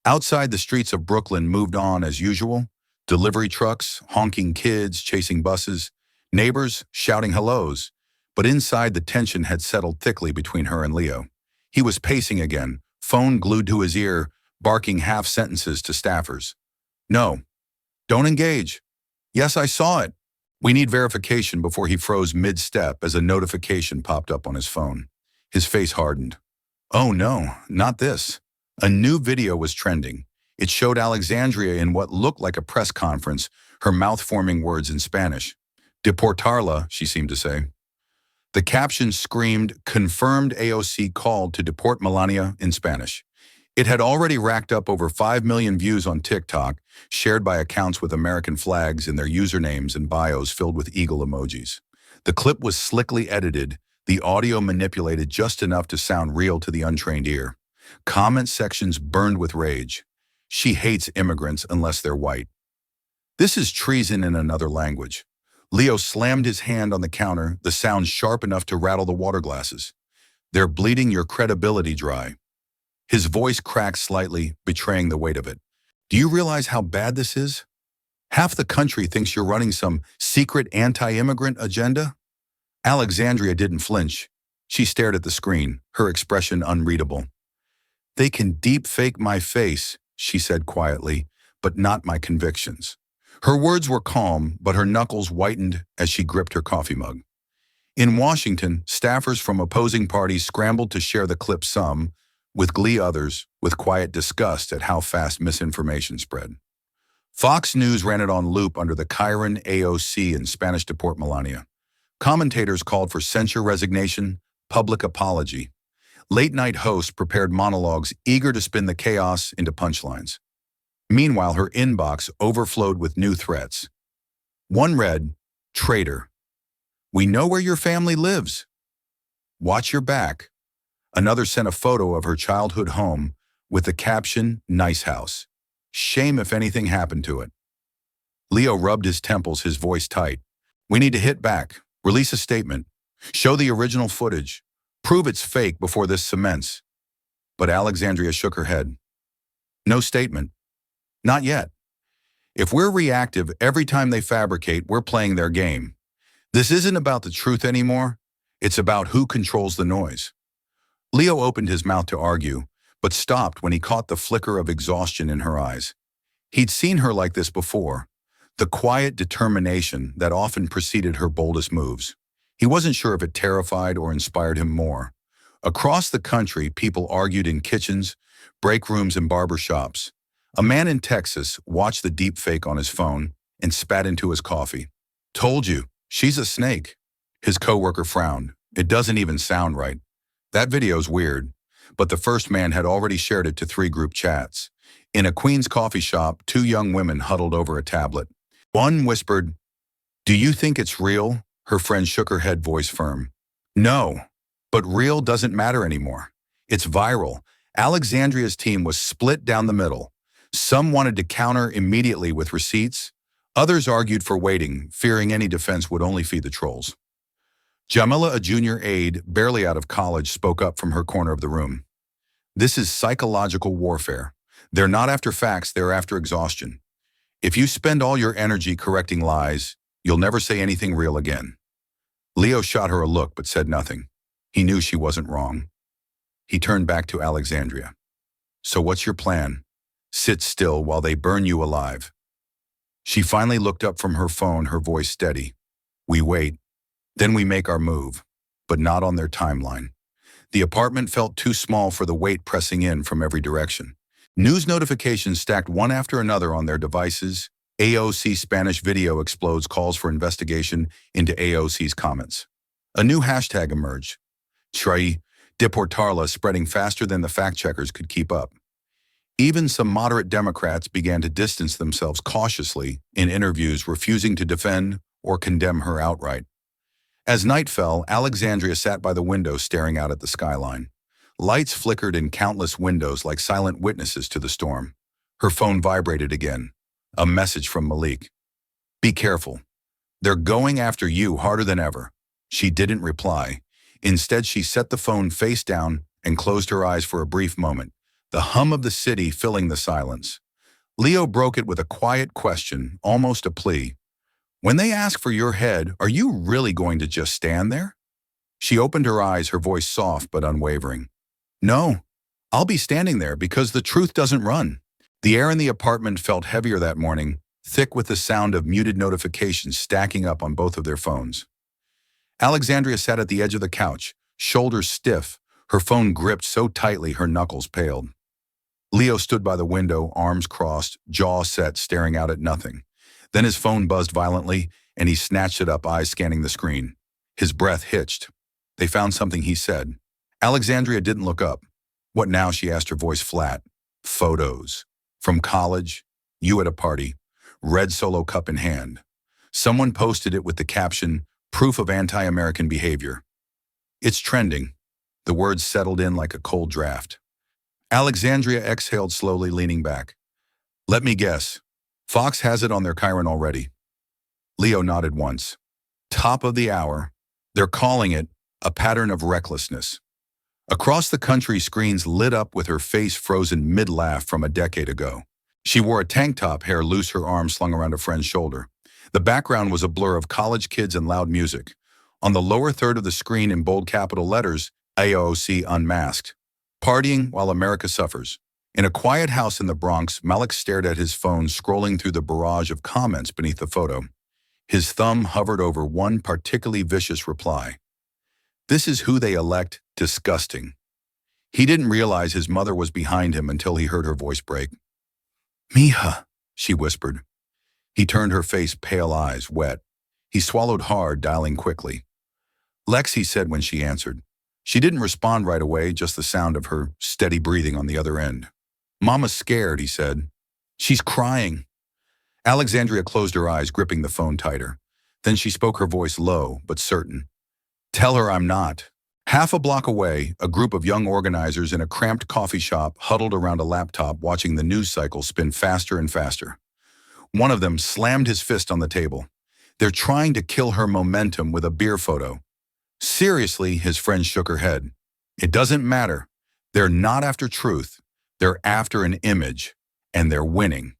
Outside, the streets of Brooklyn moved on as usual. Delivery trucks, honking kids, chasing buses, neighbors shouting hellos. But inside, the tension had settled thickly between her and Leo. He was pacing again, phone glued to his ear, barking half sentences to staffers. No, don't engage. Yes, I saw it. We need verification. Before he froze mid-step as a notification popped up on his phone. His face hardened. Oh no, not this. A new video was trending. It showed Alexandria in what looked like a press conference, her mouth forming words in Spanish. Deportarla, she seemed to say. The caption screamed, confirmed AOC called to deport Melania in Spanish. It had already racked up over 5 million views on TikTok, shared by accounts with American flags in their usernames and bios filled with eagle emojis. The clip was slickly edited, the audio manipulated just enough to sound real to the untrained ear. Comment sections burned with rage. She hates immigrants unless they're white. This is treason in another language. Leo slammed his hand on the counter, the sound sharp enough to rattle the water glasses. They're bleeding your credibility dry. His voice cracked slightly, betraying the weight of it. Do you realize how bad this is? Half the country thinks you're running some secret anti-immigrant agenda. Alexandria didn't flinch. She stared at the screen, her expression unreadable. They can deep fake my face, she said quietly, but not my convictions. Her words were calm, but her knuckles whitened as she gripped her coffee mug. In Washington, staffers from opposing parties scrambled to share the clip, some with glee, others with quiet disgust at how fast misinformation spread. Fox News ran it on loop under the Chiron AOC and Spanish deport Melania. Commentators called for censure, resignation, public apology. Late-night hosts prepared monologues eager to spin the chaos into punchlines. Meanwhile, her inbox overflowed with new threats. One read, "Traitor. We know where your family lives. Watch your back." Another sent a photo of her childhood home with the caption, "Nice house. Shame if anything happened to it." Leo rubbed his temples, his voice tight. "We need to hit back, release a statement, show the original footage, prove it's fake before this cements." But Alexandria shook her head. "No statement. Not yet. If we're reactive every time they fabricate, we're playing their game. This isn't about the truth anymore. It's about who controls the noise." Leo opened his mouth to argue, but stopped when he caught the flicker of exhaustion in her eyes. He'd seen her like this before, the quiet determination that often preceded her boldest moves. He wasn't sure if it terrified or inspired him more. Across the country, people argued in kitchens, break rooms, and barber shops. A man in Texas watched the deep fake on his phone and spat into his coffee. "Told you, she's a snake." His coworker frowned. "It doesn't even sound right. That video's weird." But the first man had already shared it to 3 group chats. In a Queens coffee shop, 2 young women huddled over a tablet. One whispered, "Do you think it's real?" Her friend shook her head, voice firm. "No, but real doesn't matter anymore. It's viral." Alexandria's team was split down the middle. Some wanted to counter immediately with receipts. Others argued for waiting, fearing any defense would only feed the trolls. Jamila, a junior aide, barely out of college, spoke up from her corner of the room. "This is psychological warfare. They're not after facts, they're after exhaustion. If you spend all your energy correcting lies, you'll never say anything real again." Leo shot her a look but said nothing. He knew she wasn't wrong. He turned back to Alexandria. "So what's your plan? Sit still while they burn you alive." She finally looked up from her phone, her voice steady. "We wait. Then we make our move, but not on their timeline." The apartment felt too small for the weight pressing in from every direction. News notifications stacked one after another on their devices. AOC Spanish video explodes, calls for investigation into AOC's comments. A new hashtag emerged. Trai, Deportarla spreading faster than the fact-checkers could keep up. Even some moderate Democrats began to distance themselves cautiously in interviews, refusing to defend or condemn her outright. As night fell, Alexandria sat by the window staring out at the skyline. Lights flickered in countless windows like silent witnesses to the storm. Her phone vibrated again. A message from Malik. "Be careful. They're going after you harder than ever." She didn't reply. Instead, she set the phone face down and closed her eyes for a brief moment, the hum of the city filling the silence. Leo broke it with a quiet question, almost a plea. "When they ask for your head, are you really going to just stand there?" She opened her eyes, her voice soft but unwavering. "No, I'll be standing there because the truth doesn't run." The air in the apartment felt heavier that morning, thick with the sound of muted notifications stacking up on both of their phones. Alexandria sat at the edge of the couch, shoulders stiff, her phone gripped so tightly her knuckles paled. Leo stood by the window, arms crossed, jaw set, staring out at nothing. Then his phone buzzed violently, and he snatched it up, eyes scanning the screen. His breath hitched. "They found something," he said. Alexandria didn't look up. "What now?" she asked, her voice flat. "Photos. From college, you at a party, red Solo cup in hand. Someone posted it with the caption, 'Proof of anti-American behavior.' It's trending." The words settled in like a cold draft. Alexandria exhaled slowly, leaning back. "Let me guess. Fox has it on their Chiron already." Leo nodded once. "Top of the hour. They're calling it a pattern of recklessness." Across the country, screens lit up with her face frozen mid-laugh from a decade ago. She wore a tank top, hair loose, her arm slung around a friend's shoulder. The background was a blur of college kids and loud music. On the lower third of the screen in bold capital letters, AOC unmasked. "Partying while America suffers." In a quiet house in the Bronx, Malik stared at his phone, scrolling through the barrage of comments beneath the photo. His thumb hovered over one particularly vicious reply. "This is who they elect. Disgusting." He didn't realize his mother was behind him until he heard her voice break. "Mija," she whispered. He turned, her face, pale eyes, wet. He swallowed hard, dialing quickly. "Lex," he said when she answered. She didn't respond right away, just the sound of her steady breathing on the other end. "Mama's scared," he said. "She's crying." Alexandria closed her eyes, gripping the phone tighter. Then she spoke, her voice low but certain. "Tell her I'm not." Half a block away, a group of young organizers in a cramped coffee shop huddled around a laptop, watching the news cycle spin faster and faster. One of them slammed his fist on the table. "They're trying to kill her momentum with a beer photo." "Seriously," his friend shook her head. "It doesn't matter. They're not after truth. They're after an image, and they're winning."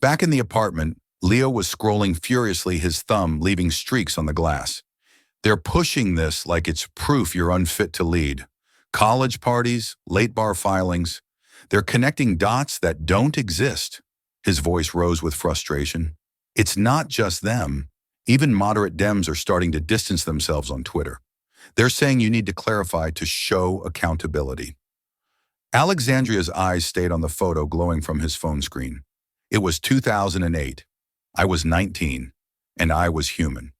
Back in the apartment, Leo was scrolling furiously, his thumb leaving streaks on the glass. "They're pushing this like it's proof you're unfit to lead. College parties, late bar filings. They're connecting dots that don't exist." His voice rose with frustration. "It's not just them. Even moderate Dems are starting to distance themselves on Twitter. They're saying you need to clarify to show accountability." Alexandria's eyes stayed on the photo glowing from his phone screen. It was 2008. I was 19, and I was human.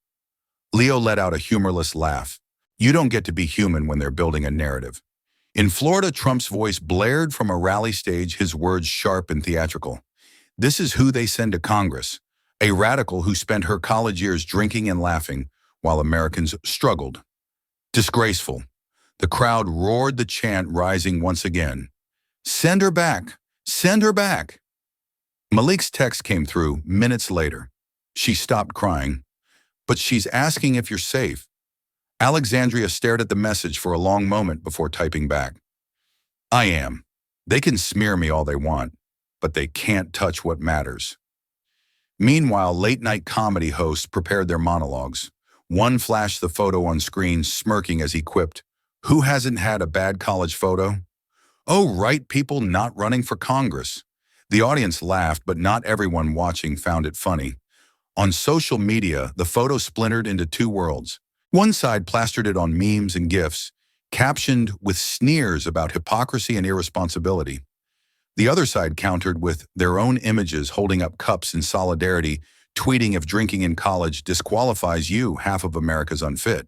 Leo let out a humorless laugh. "You don't get to be human when they're building a narrative." In Florida, Trump's voice blared from a rally stage, his words sharp and theatrical. "This is who they send to Congress, a radical who spent her college years drinking and laughing while Americans struggled." Disgraceful. The crowd roared, the chant rising once again. "Send her back! Send her back!" Malik's text came through minutes later. "She stopped crying, but she's asking if you're safe." Alexandria stared at the message for a long moment before typing back. "I am. They can smear me all they want, but they can't touch what matters." Meanwhile, late-night comedy hosts prepared their monologues. One flashed the photo on screen, smirking as he quipped, "Who hasn't had a bad college photo? Oh, right, people not running for Congress." The audience laughed, but not everyone watching found it funny. On social media, the photo splintered into two worlds. One side plastered it on memes and GIFs, captioned with sneers about hypocrisy and irresponsibility. The other side countered with their own images holding up cups in solidarity, tweeting, "If drinking in college disqualifies you, half of America's unfit."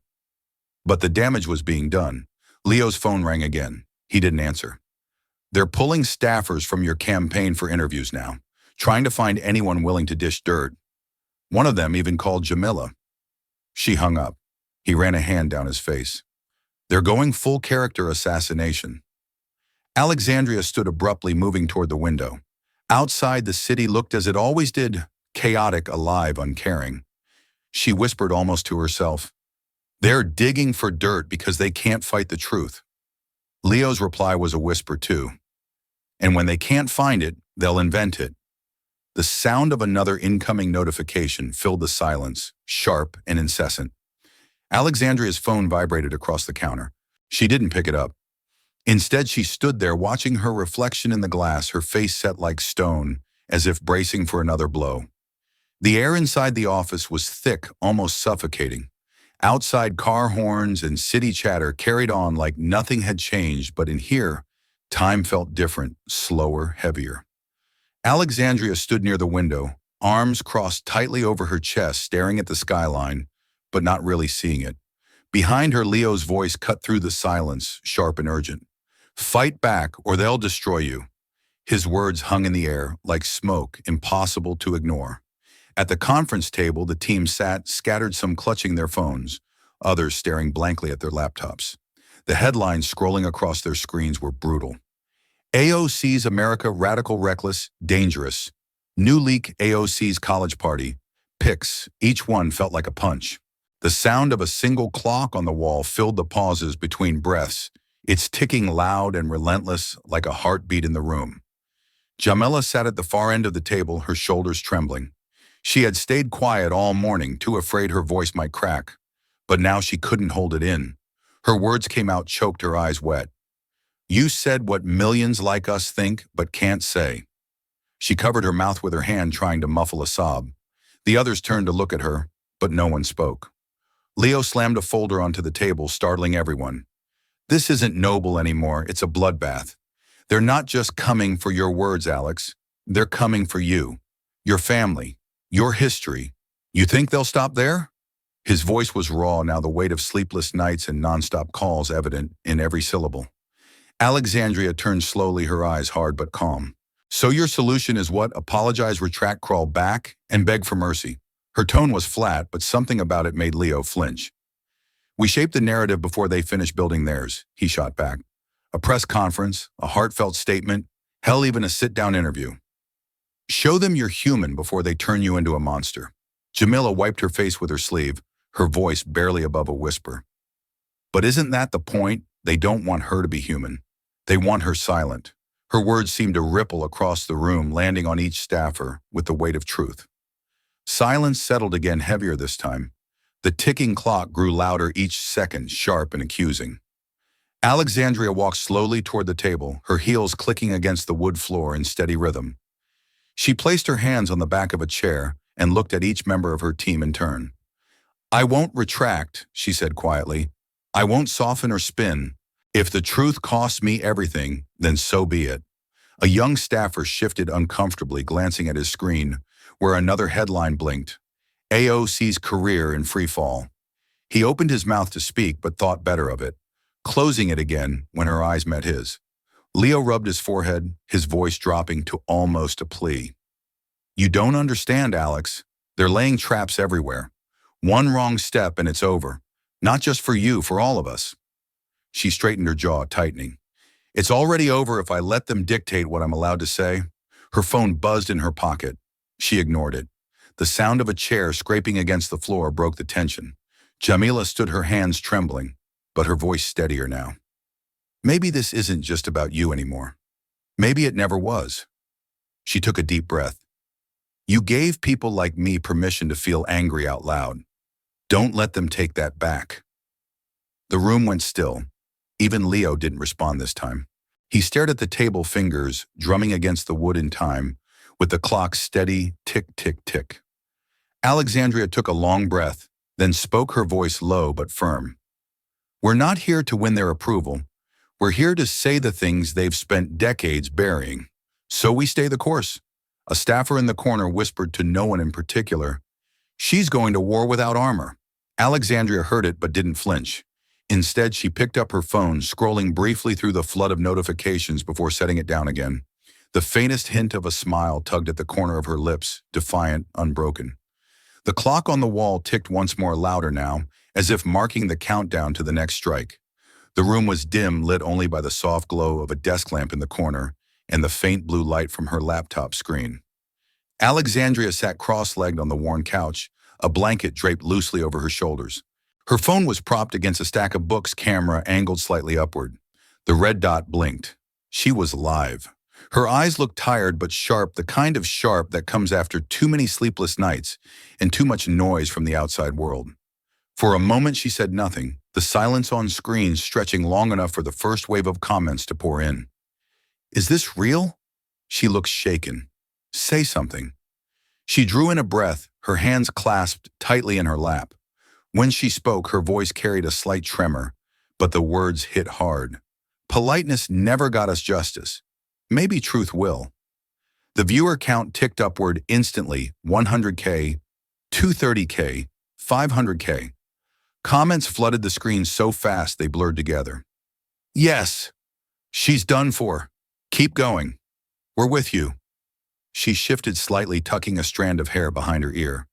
But the damage was being done. Leo's phone rang again. He didn't answer. They're pulling staffers from your campaign for interviews now, trying to find anyone willing to dish dirt. One of them even called Jamila. She hung up. He ran a hand down his face. They're going full character assassination. Alexandria stood abruptly, moving toward the window. Outside, the city looked as it always did, chaotic, alive, uncaring. She whispered almost to herself, "They're digging for dirt because they can't fight the truth." Leo's reply was a whisper too. "And when they can't find it, they'll invent it." The sound of another incoming notification filled the silence, sharp and incessant. Alexandria's phone vibrated across the counter. She didn't pick it up. Instead, she stood there watching her reflection in the glass, her face set like stone, as if bracing for another blow. The air inside the office was thick, almost suffocating. Outside, car horns and city chatter carried on like nothing had changed, but in here, time felt different, slower, heavier. Alexandria stood near the window, arms crossed tightly over her chest, staring at the skyline, but not really seeing it. Behind her, Leo's voice cut through the silence, sharp and urgent. "Fight back, or they'll destroy you." His words hung in the air, like smoke, impossible to ignore. At the conference table, the team sat, scattered, some clutching their phones, others staring blankly at their laptops. The headlines scrolling across their screens were brutal. AOC's America radical, reckless, dangerous. New leak AOC's college party. Pics, each one felt like a punch. The sound of a single clock on the wall filled the pauses between breaths, its ticking loud and relentless like a heartbeat in the room. Jamila sat at the far end of the table, her shoulders trembling. She had stayed quiet all morning, too afraid her voice might crack. But now she couldn't hold it in. Her words came out choked, her eyes wet. "You said what millions like us think, but can't say." She covered her mouth with her hand, trying to muffle a sob. The others turned to look at her, but no one spoke. Leo slammed a folder onto the table, startling everyone. "This isn't noble anymore, it's a bloodbath. They're not just coming for your words, Alex. They're coming for you, your family, your history. You think they'll stop there?" His voice was raw now, the weight of sleepless nights and nonstop calls evident in every syllable. Alexandria turned slowly, her eyes hard but calm. "So your solution is what? Apologize, retract, crawl back, and beg for mercy?" Her tone was flat, but something about it made Leo flinch. "We shaped the narrative before they finished building theirs," he shot back. "A press conference, a heartfelt statement, hell, even a sit-down interview. Show them you're human before they turn you into a monster." Jamila wiped her face with her sleeve, her voice barely above a whisper. "But isn't that the point? They don't want her to be human. They want her silent." Her words seemed to ripple across the room, landing on each staffer with the weight of truth. Silence settled again, heavier this time. The ticking clock grew louder each second, sharp and accusing. Alexandria walked slowly toward the table, her heels clicking against the wood floor in steady rhythm. She placed her hands on the back of a chair and looked at each member of her team in turn. "I won't retract," she said quietly. "I won't soften or spin. If the truth costs me everything, then so be it." A young staffer shifted uncomfortably, glancing at his screen, where another headline blinked. AOC's career in free fall. He opened his mouth to speak, but thought better of it, closing it again when her eyes met his. Leo rubbed his forehead, his voice dropping to almost a plea. "You don't understand, Alex. They're laying traps everywhere. One wrong step and it's over. Not just for you, for all of us." She straightened her jaw, tightening. "It's already over if I let them dictate what I'm allowed to say." Her phone buzzed in her pocket. She ignored it. The sound of a chair scraping against the floor broke the tension. Jamila stood, her hands trembling, but her voice steadier now. "Maybe this isn't just about you anymore. Maybe it never was." She took a deep breath. "You gave people like me permission to feel angry out loud. Don't let them take that back." The room went still. Even Leo didn't respond this time. He stared at the table, fingers drumming against the wood in time, with the clock steady, tick, tick, tick. Alexandria took a long breath, then spoke, her voice low but firm. "We're not here to win their approval. We're here to say the things they've spent decades burying. So we stay the course." A staffer in the corner whispered to no one in particular, "She's going to war without armor." Alexandria heard it but didn't flinch. Instead, she picked up her phone, scrolling briefly through the flood of notifications before setting it down again. The faintest hint of a smile tugged at the corner of her lips, defiant, unbroken. The clock on the wall ticked once more, louder now, as if marking the countdown to the next strike. The room was dim, lit only by the soft glow of a desk lamp in the corner and the faint blue light from her laptop screen. Alexandria sat cross-legged on the worn couch, a blanket draped loosely over her shoulders. Her phone was propped against a stack of books, camera angled slightly upward. The red dot blinked. She was live. Her eyes looked tired but sharp, the kind of sharp that comes after too many sleepless nights and too much noise from the outside world. For a moment she said nothing, the silence on screen stretching long enough for the first wave of comments to pour in. "Is this real?" She looked shaken. "Say something." She drew in a breath, her hands clasped tightly in her lap. When she spoke, her voice carried a slight tremor, but the words hit hard. "Politeness never got us justice. Maybe truth will." The viewer count ticked upward instantly, 100K, 230K, 500K. Comments flooded the screen so fast they blurred together. "Yes, she's done for. Keep going. We're with you." She shifted slightly, tucking a strand of hair behind her ear.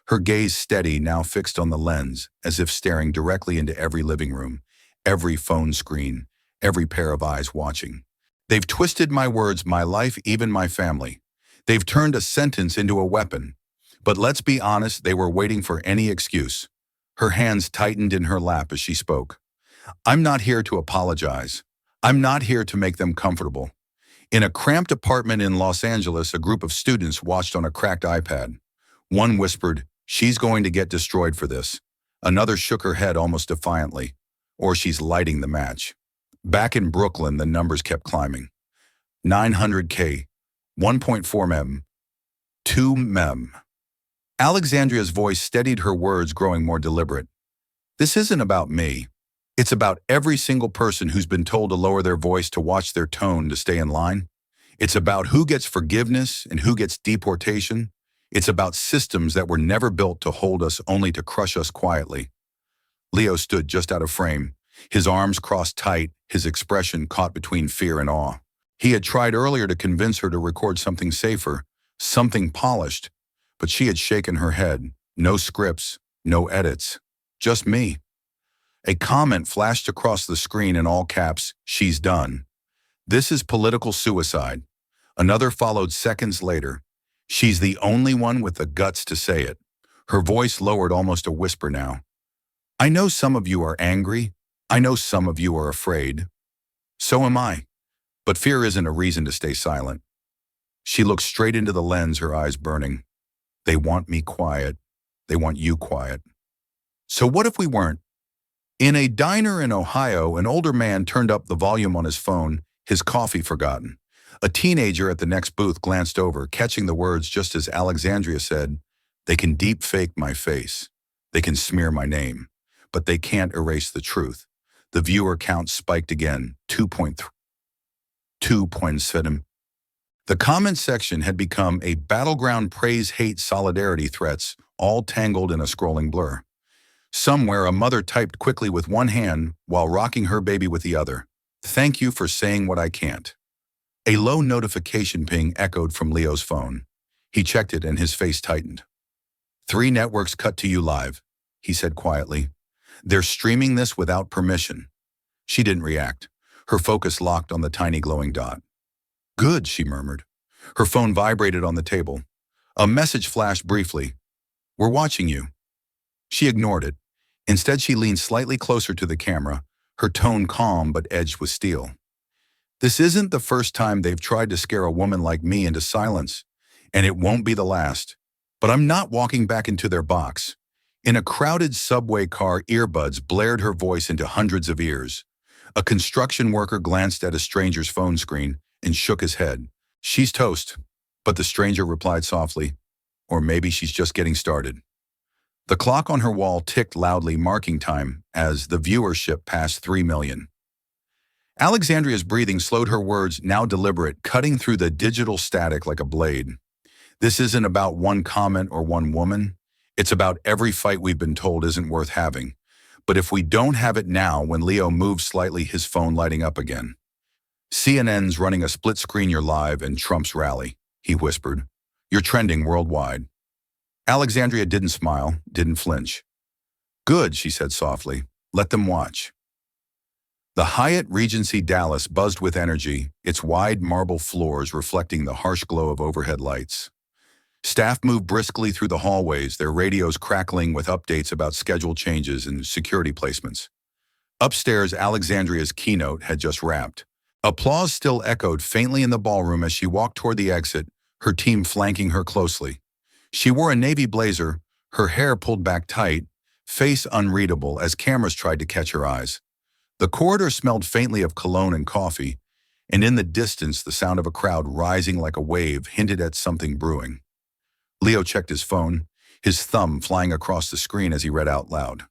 Her gaze steady, now fixed on the lens, as if staring directly into every living room, every phone screen, every pair of eyes watching. "They've twisted my words, my life, even my family. They've turned a sentence into a weapon. But let's be honest, they were waiting for any excuse." Her hands tightened in her lap as she spoke. "I'm not here to apologize. I'm not here to make them comfortable." In a cramped apartment in Los Angeles, a group of students watched on a cracked iPad. One whispered, "She's going to get destroyed for this." Another shook her head almost defiantly. "Or she's lighting the match." Back in Brooklyn, the numbers kept climbing. 900K, 1.4 mem, 2 mem. Alexandria's voice steadied her words, growing more deliberate. "This isn't about me. It's about every single person who's been told to lower their voice, to watch their tone, to stay in line. It's about who gets forgiveness and who gets deportation. It's about systems that were never built to hold us, only to crush us quietly." Leo stood just out of frame, his arms crossed tight, his expression caught between fear and awe. He had tried earlier to convince her to record something safer, something polished, but she had shaken her head. No scripts, no edits, just me. A comment flashed across the screen in all caps, "She's done. This is political suicide." Another followed seconds later. "She's the only one with the guts to say it." Her voice lowered almost a whisper now. "I know some of you are angry. I know some of you are afraid. So am I. But fear isn't a reason to stay silent." She looked straight into the lens, her eyes burning. "They want me quiet. They want you quiet. So what if we weren't?" In a diner in Ohio, an older man turned up the volume on his phone, his coffee forgotten. A teenager at the next booth glanced over, catching the words just as Alexandria said, "They can deep fake my face. They can smear my name. But they can't erase the truth." The viewer count spiked again, 2.3, 2.7. The comment section had become a battleground: praise, hate, solidarity, threats, all tangled in a scrolling blur. Somewhere, a mother typed quickly with one hand while rocking her baby with the other, "Thank you for saying what I can't." A low notification ping echoed from Leo's phone. He checked it and his face tightened. "3 networks cut to you live," he said quietly. "They're streaming this without permission." She didn't react, her focus locked on the tiny glowing dot. "Good," she murmured. Her phone vibrated on the table. A message flashed briefly. "We're watching you." She ignored it. Instead, she leaned slightly closer to the camera, her tone calm but edged with steel. "This isn't the first time they've tried to scare a woman like me into silence, and it won't be the last. But I'm not walking back into their box." In a crowded subway car, earbuds blared her voice into hundreds of ears. A construction worker glanced at a stranger's phone screen and shook his head. "She's toast." But the stranger replied softly, "Or maybe she's just getting started." The clock on her wall ticked loudly, marking time as the viewership passed 3 million. Alexandria's breathing slowed, her words, now deliberate, cutting through the digital static like a blade. "This isn't about one comment or one woman. It's about every fight we've been told isn't worth having. But if we don't have it now, when Leo moved slightly, his phone lighting up again. CNN's running a split screen, you're live in Trump's rally, he whispered. You're trending worldwide. Alexandria didn't smile, didn't flinch. Good, she said softly. Let them watch. The Hyatt Regency Dallas buzzed with energy, its wide marble floors reflecting the harsh glow of overhead lights. Staff moved briskly through the hallways, their radios crackling with updates about schedule changes and security placements. Upstairs, Alexandria's keynote had just wrapped. Applause still echoed faintly in the ballroom as she walked toward the exit, her team flanking her closely. She wore a navy blazer, her hair pulled back tight, face unreadable as cameras tried to catch her eyes. The corridor smelled faintly of cologne and coffee, and in the distance the sound of a crowd rising like a wave hinted at something brewing. Leo checked his phone, his thumb flying across the screen as he read out loud.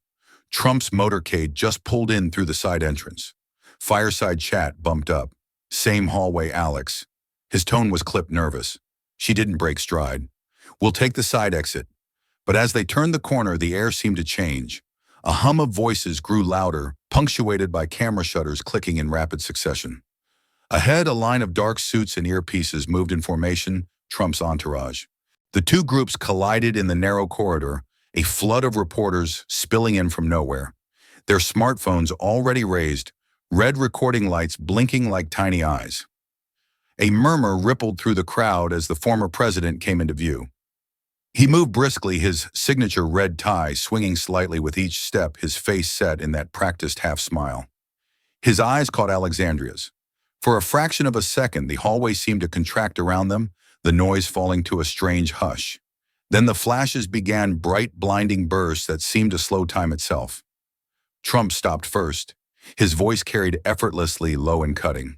Trump's motorcade just pulled in through the side entrance. Fireside chat bumped up. Same hallway, Alex. His tone was clipped nervous. She didn't break stride. We'll take the side exit. But as they turned the corner, the air seemed to change. A hum of voices grew louder, punctuated by camera shutters clicking in rapid succession. Ahead, a line of dark suits and earpieces moved in formation, Trump's entourage. The two groups collided in the narrow corridor, a flood of reporters spilling in from nowhere. Their smartphones already raised, red recording lights blinking like tiny eyes. A murmur rippled through the crowd as the former president came into view. He moved briskly, his signature red tie swinging slightly with each step, his face set in that practiced half-smile. His eyes caught Alexandria's. For a fraction of a second, the hallway seemed to contract around them, the noise falling to a strange hush. Then the flashes began, bright, blinding bursts that seemed to slow time itself. Trump stopped first. His voice carried effortlessly low and cutting.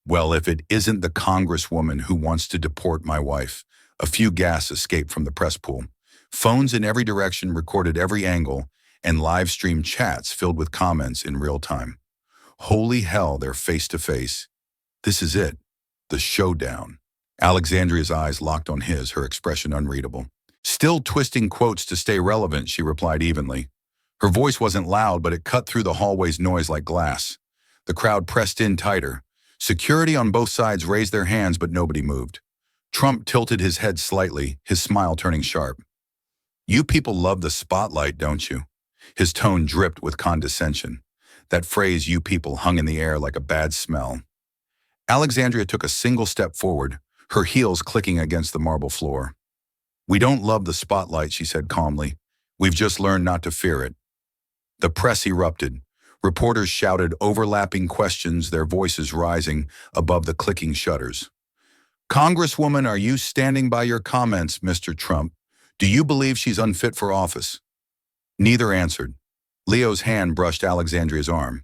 Well, if it isn't the congresswoman who wants to deport my wife. A few gasps escaped from the press pool. Phones in every direction recorded every angle, and live-stream chats filled with comments in real time. Holy hell, they're face-to-face. This is it. The showdown. Alexandria's eyes locked on his, her expression unreadable. Still twisting quotes to stay relevant, she replied evenly. Her voice wasn't loud, but it cut through the hallway's noise like glass. The crowd pressed in tighter. Security on both sides raised their hands, but nobody moved. Trump tilted his head slightly, his smile turning sharp. You people love the spotlight, don't you? His tone dripped with condescension. That phrase, you people, hung in the air like a bad smell. Alexandria took a single step forward, her heels clicking against the marble floor. We don't love the spotlight, she said calmly. We've just learned not to fear it. The press erupted. Reporters shouted overlapping questions, their voices rising above the clicking shutters. Congresswoman, are you standing by your comments, Mr. Trump? Do you believe she's unfit for office? Neither answered. Leo's hand brushed Alexandria's arm.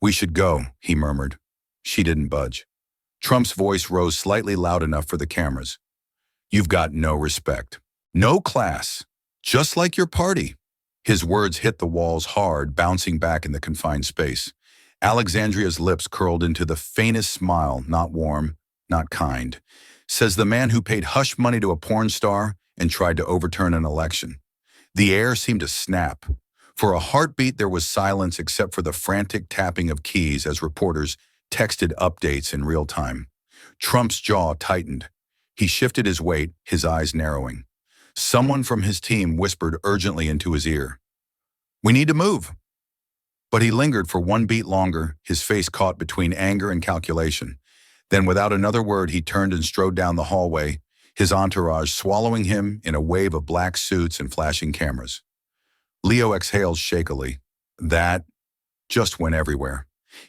We should go, he murmured. She didn't budge. Trump's voice rose slightly loud enough for the cameras. You've got no respect. No class. Just like your party. His words hit the walls hard, bouncing back in the confined space. Alexandria's lips curled into the faintest smile, not warm, not kind. Says the man who paid hush money to a porn star and tried to overturn an election. The air seemed to snap. For a heartbeat, there was silence except for the frantic tapping of keys as reporters texted updates in real time. Trump's jaw tightened. He shifted his weight, his eyes narrowing. Someone from his team whispered urgently into his ear. We need to move. But he lingered for one beat longer, his face caught between anger and calculation. Then without another word, he turned and strode down the hallway, his entourage swallowing him in a wave of black suits and flashing cameras. Leo exhaled shakily. That just went everywhere.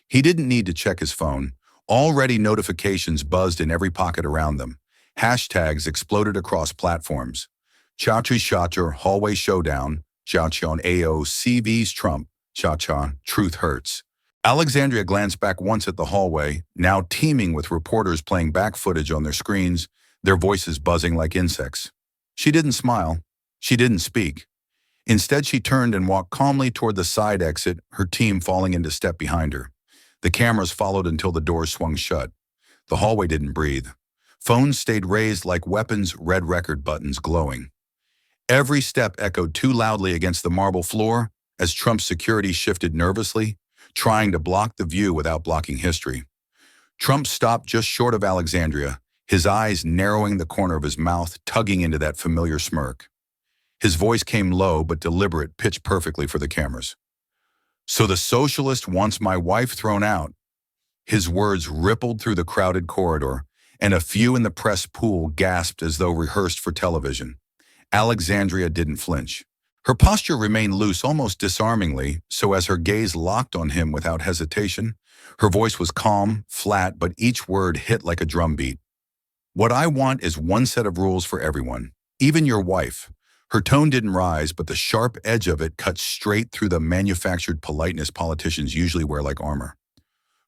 He didn't need to check his phone. Already notifications buzzed in every pocket around them. Hashtags exploded across platforms. Cha-cha, hallway showdown. Cha-cha, AOC vs Trump. Cha-cha, truth hurts. Alexandria glanced back once at the hallway, now teeming with reporters playing back footage on their screens, their voices buzzing like insects. She didn't smile. She didn't speak. Instead, she turned and walked calmly toward the side exit, her team falling into step behind her. The cameras followed until the doors swung shut. The hallway didn't breathe. Phones stayed raised like weapons, red record buttons glowing. Every step echoed too loudly against the marble floor as Trump's security shifted nervously, trying to block the view without blocking history. Trump stopped just short of Alexandria, his eyes narrowing the corner of his mouth, tugging into that familiar smirk. His voice came low but deliberate, pitched perfectly for the cameras. "So the socialist wants my wife thrown out." His words rippled through the crowded corridor, and a few in the press pool gasped as though rehearsed for television. Alexandria didn't flinch. Her posture remained loose, almost disarmingly, so as her gaze locked on him without hesitation, her voice was calm, flat, but each word hit like a drumbeat. "What I want is one set of rules for everyone, even your wife." Her tone didn't rise, but the sharp edge of it cut straight through the manufactured politeness politicians usually wear like armor.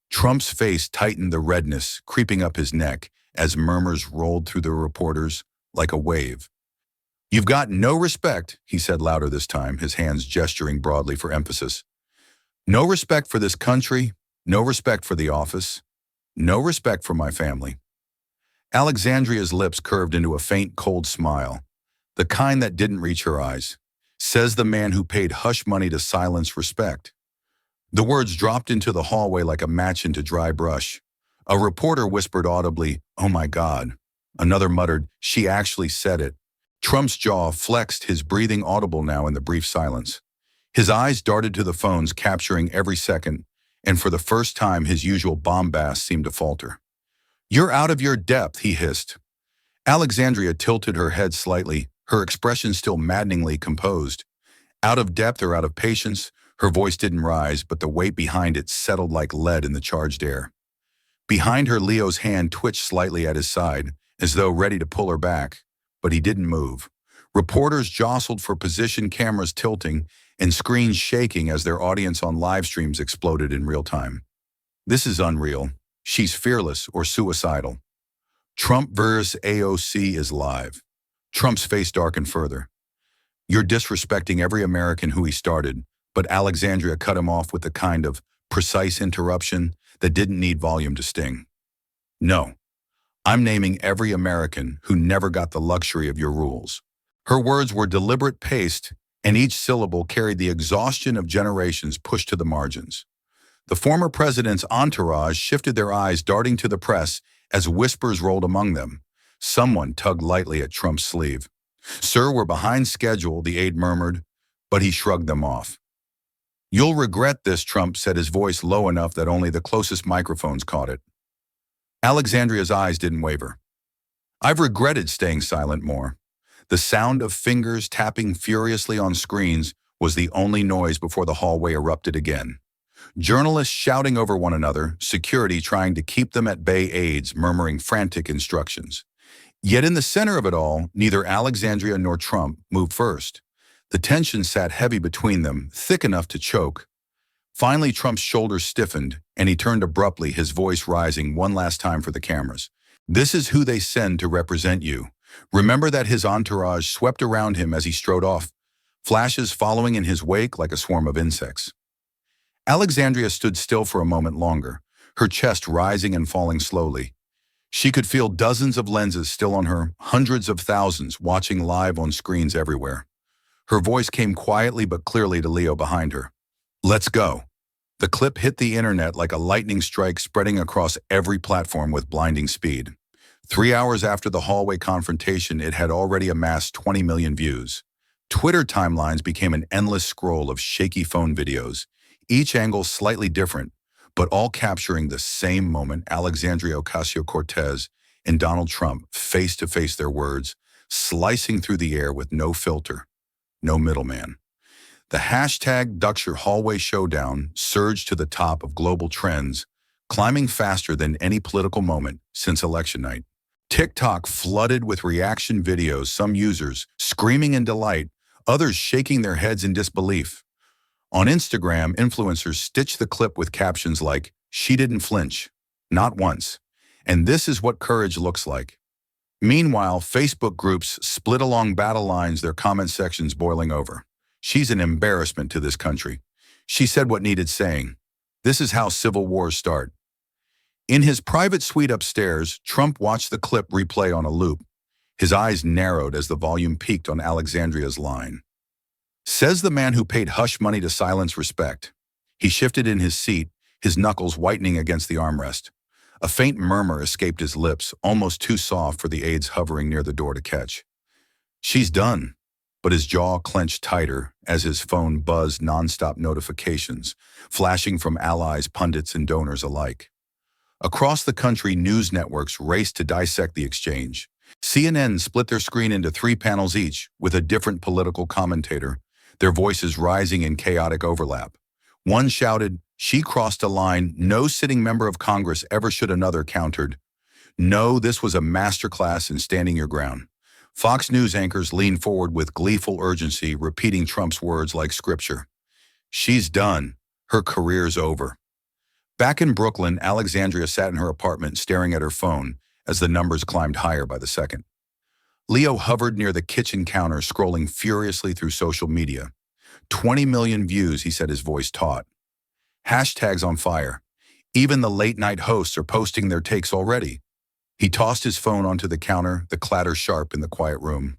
Trump's face tightened, the redness creeping up his neck as murmurs rolled through the reporters like a wave. "You've got no respect," he said louder this time, his hands gesturing broadly for emphasis. "No respect for this country, no respect for the office, no respect for my family." Alexandria's lips curved into a faint, cold smile, the kind that didn't reach her eyes. Says the man who paid hush money to silence respect. The words dropped into the hallway like a match into dry brush. A reporter whispered audibly, "Oh my God." Another muttered, "She actually said it." Trump's jaw flexed, his breathing audible now in the brief silence. His eyes darted to the phones, capturing every second, and for the first time his usual bombast seemed to falter. "You're out of your depth," he hissed. Alexandria tilted her head slightly, her expression still maddeningly composed. Out of depth or out of patience, her voice didn't rise, but the weight behind it settled like lead in the charged air. Behind her, Leo's hand twitched slightly at his side, as though ready to pull her back, but he didn't move. Reporters jostled for position, cameras tilting, and screens shaking as their audience on live streams exploded in real time. "This is unreal. She's fearless or suicidal." Trump versus AOC is live. Trump's face darkened further. "You're disrespecting every American," who he started, but Alexandria cut him off with the kind of precise interruption that didn't need volume to sting. "No, I'm naming every American who never got the luxury of your rules." Her words were deliberate, paced, and each syllable carried the exhaustion of generations pushed to the margins. The former president's entourage shifted, their eyes darting to the press as whispers rolled among them. Someone tugged lightly at Trump's sleeve. "Sir, we're behind schedule," the aide murmured, but he shrugged them off. "You'll regret this," Trump said, his voice low enough that only the closest microphones caught it. Alexandria's eyes didn't waver. "I've regretted staying silent more." The sound of fingers tapping furiously on screens was the only noise before the hallway erupted again. Journalists shouting over one another, security trying to keep them at bay, aides murmuring frantic instructions. Yet in the center of it all, neither Alexandria nor Trump moved first. The tension sat heavy between them, thick enough to choke. Finally, Trump's shoulders stiffened, and he turned abruptly, his voice rising one last time for the cameras. "This is who they send to represent you." Remember that. His entourage swept around him as he strode off, flashes following in his wake like a swarm of insects. Alexandria stood still for a moment longer, her chest rising and falling slowly. She could feel dozens of lenses still on her, hundreds of thousands watching live on screens everywhere. Her voice came quietly but clearly to Leo behind her. "Let's go." The clip hit the internet like a lightning strike, spreading across every platform with blinding speed. 3 hours after the hallway confrontation, it had already amassed 20 million views. Twitter timelines became an endless scroll of shaky phone videos, each angle slightly different, but all capturing the same moment: Alexandria Ocasio-Cortez and Donald Trump face to face, their words slicing through the air with no filter, no middleman. The hashtag Duxure Hallway Showdown surged to the top of global trends, climbing faster than any political moment since election night. TikTok flooded with reaction videos, some users screaming in delight, others shaking their heads in disbelief. On Instagram, influencers stitched the clip with captions like, "She didn't flinch, not once, and this is what courage looks like." Meanwhile, Facebook groups split along battle lines, their comment sections boiling over. "She's an embarrassment to this country. She said what needed saying. This is how civil wars start." In his private suite upstairs, Trump watched the clip replay on a loop. His eyes narrowed as the volume peaked on Alexandria's line. Says the man who paid hush money to silence respect. He shifted in his seat, his knuckles whitening against the armrest. A faint murmur escaped his lips, almost too soft for the aides hovering near the door to catch. She's done. But his jaw clenched tighter as his phone buzzed nonstop notifications, flashing from allies, pundits, and donors alike. Across the country, news networks raced to dissect the exchange. CNN split their screen into 3 panels each, with a different political commentator, their voices rising in chaotic overlap. One shouted, "She crossed a line no sitting member of Congress ever should." Another countered, "No, this was a masterclass in standing your ground." Fox News anchors leaned forward with gleeful urgency, repeating Trump's words like scripture. She's done. Her career's over. Back in Brooklyn, Alexandria sat in her apartment staring at her phone as the numbers climbed higher by the second. Leo hovered near the kitchen counter, scrolling furiously through social media. 20 million views, he said, his voice taut. Hashtags on fire. Even the late-night hosts are posting their takes already. He tossed his phone onto the counter, the clatter sharp in the quiet room.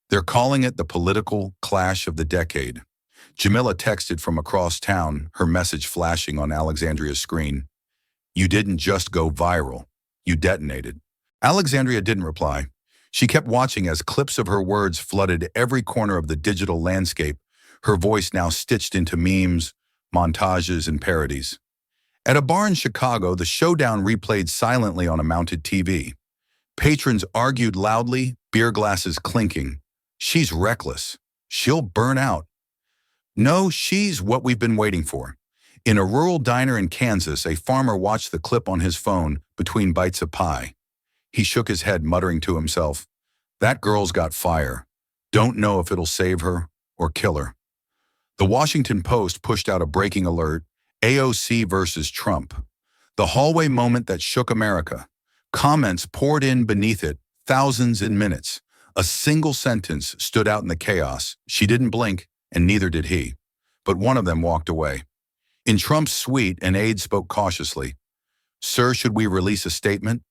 They're calling it the political clash of the decade. Jamila texted from across town, her message flashing on Alexandria's screen. You didn't just go viral. You detonated. Alexandria didn't reply. She kept watching as clips of her words flooded every corner of the digital landscape, her voice now stitched into memes, montages, and parodies. At a bar in Chicago, the showdown replayed silently on a mounted TV. Patrons argued loudly, beer glasses clinking. She's reckless. She'll burn out. No, she's what we've been waiting for. In a rural diner in Kansas, a farmer watched the clip on his phone between bites of pie. He shook his head, muttering to himself, "That girl's got fire. Don't know if it'll save her or kill her." The Washington Post pushed out a breaking alert, AOC versus Trump. The hallway moment that shook America. Comments poured in beneath it, thousands in minutes. A single sentence stood out in the chaos. She didn't blink, and neither did he. But one of them walked away. In Trump's suite, an aide spoke cautiously. "Sir, should we release a statement?"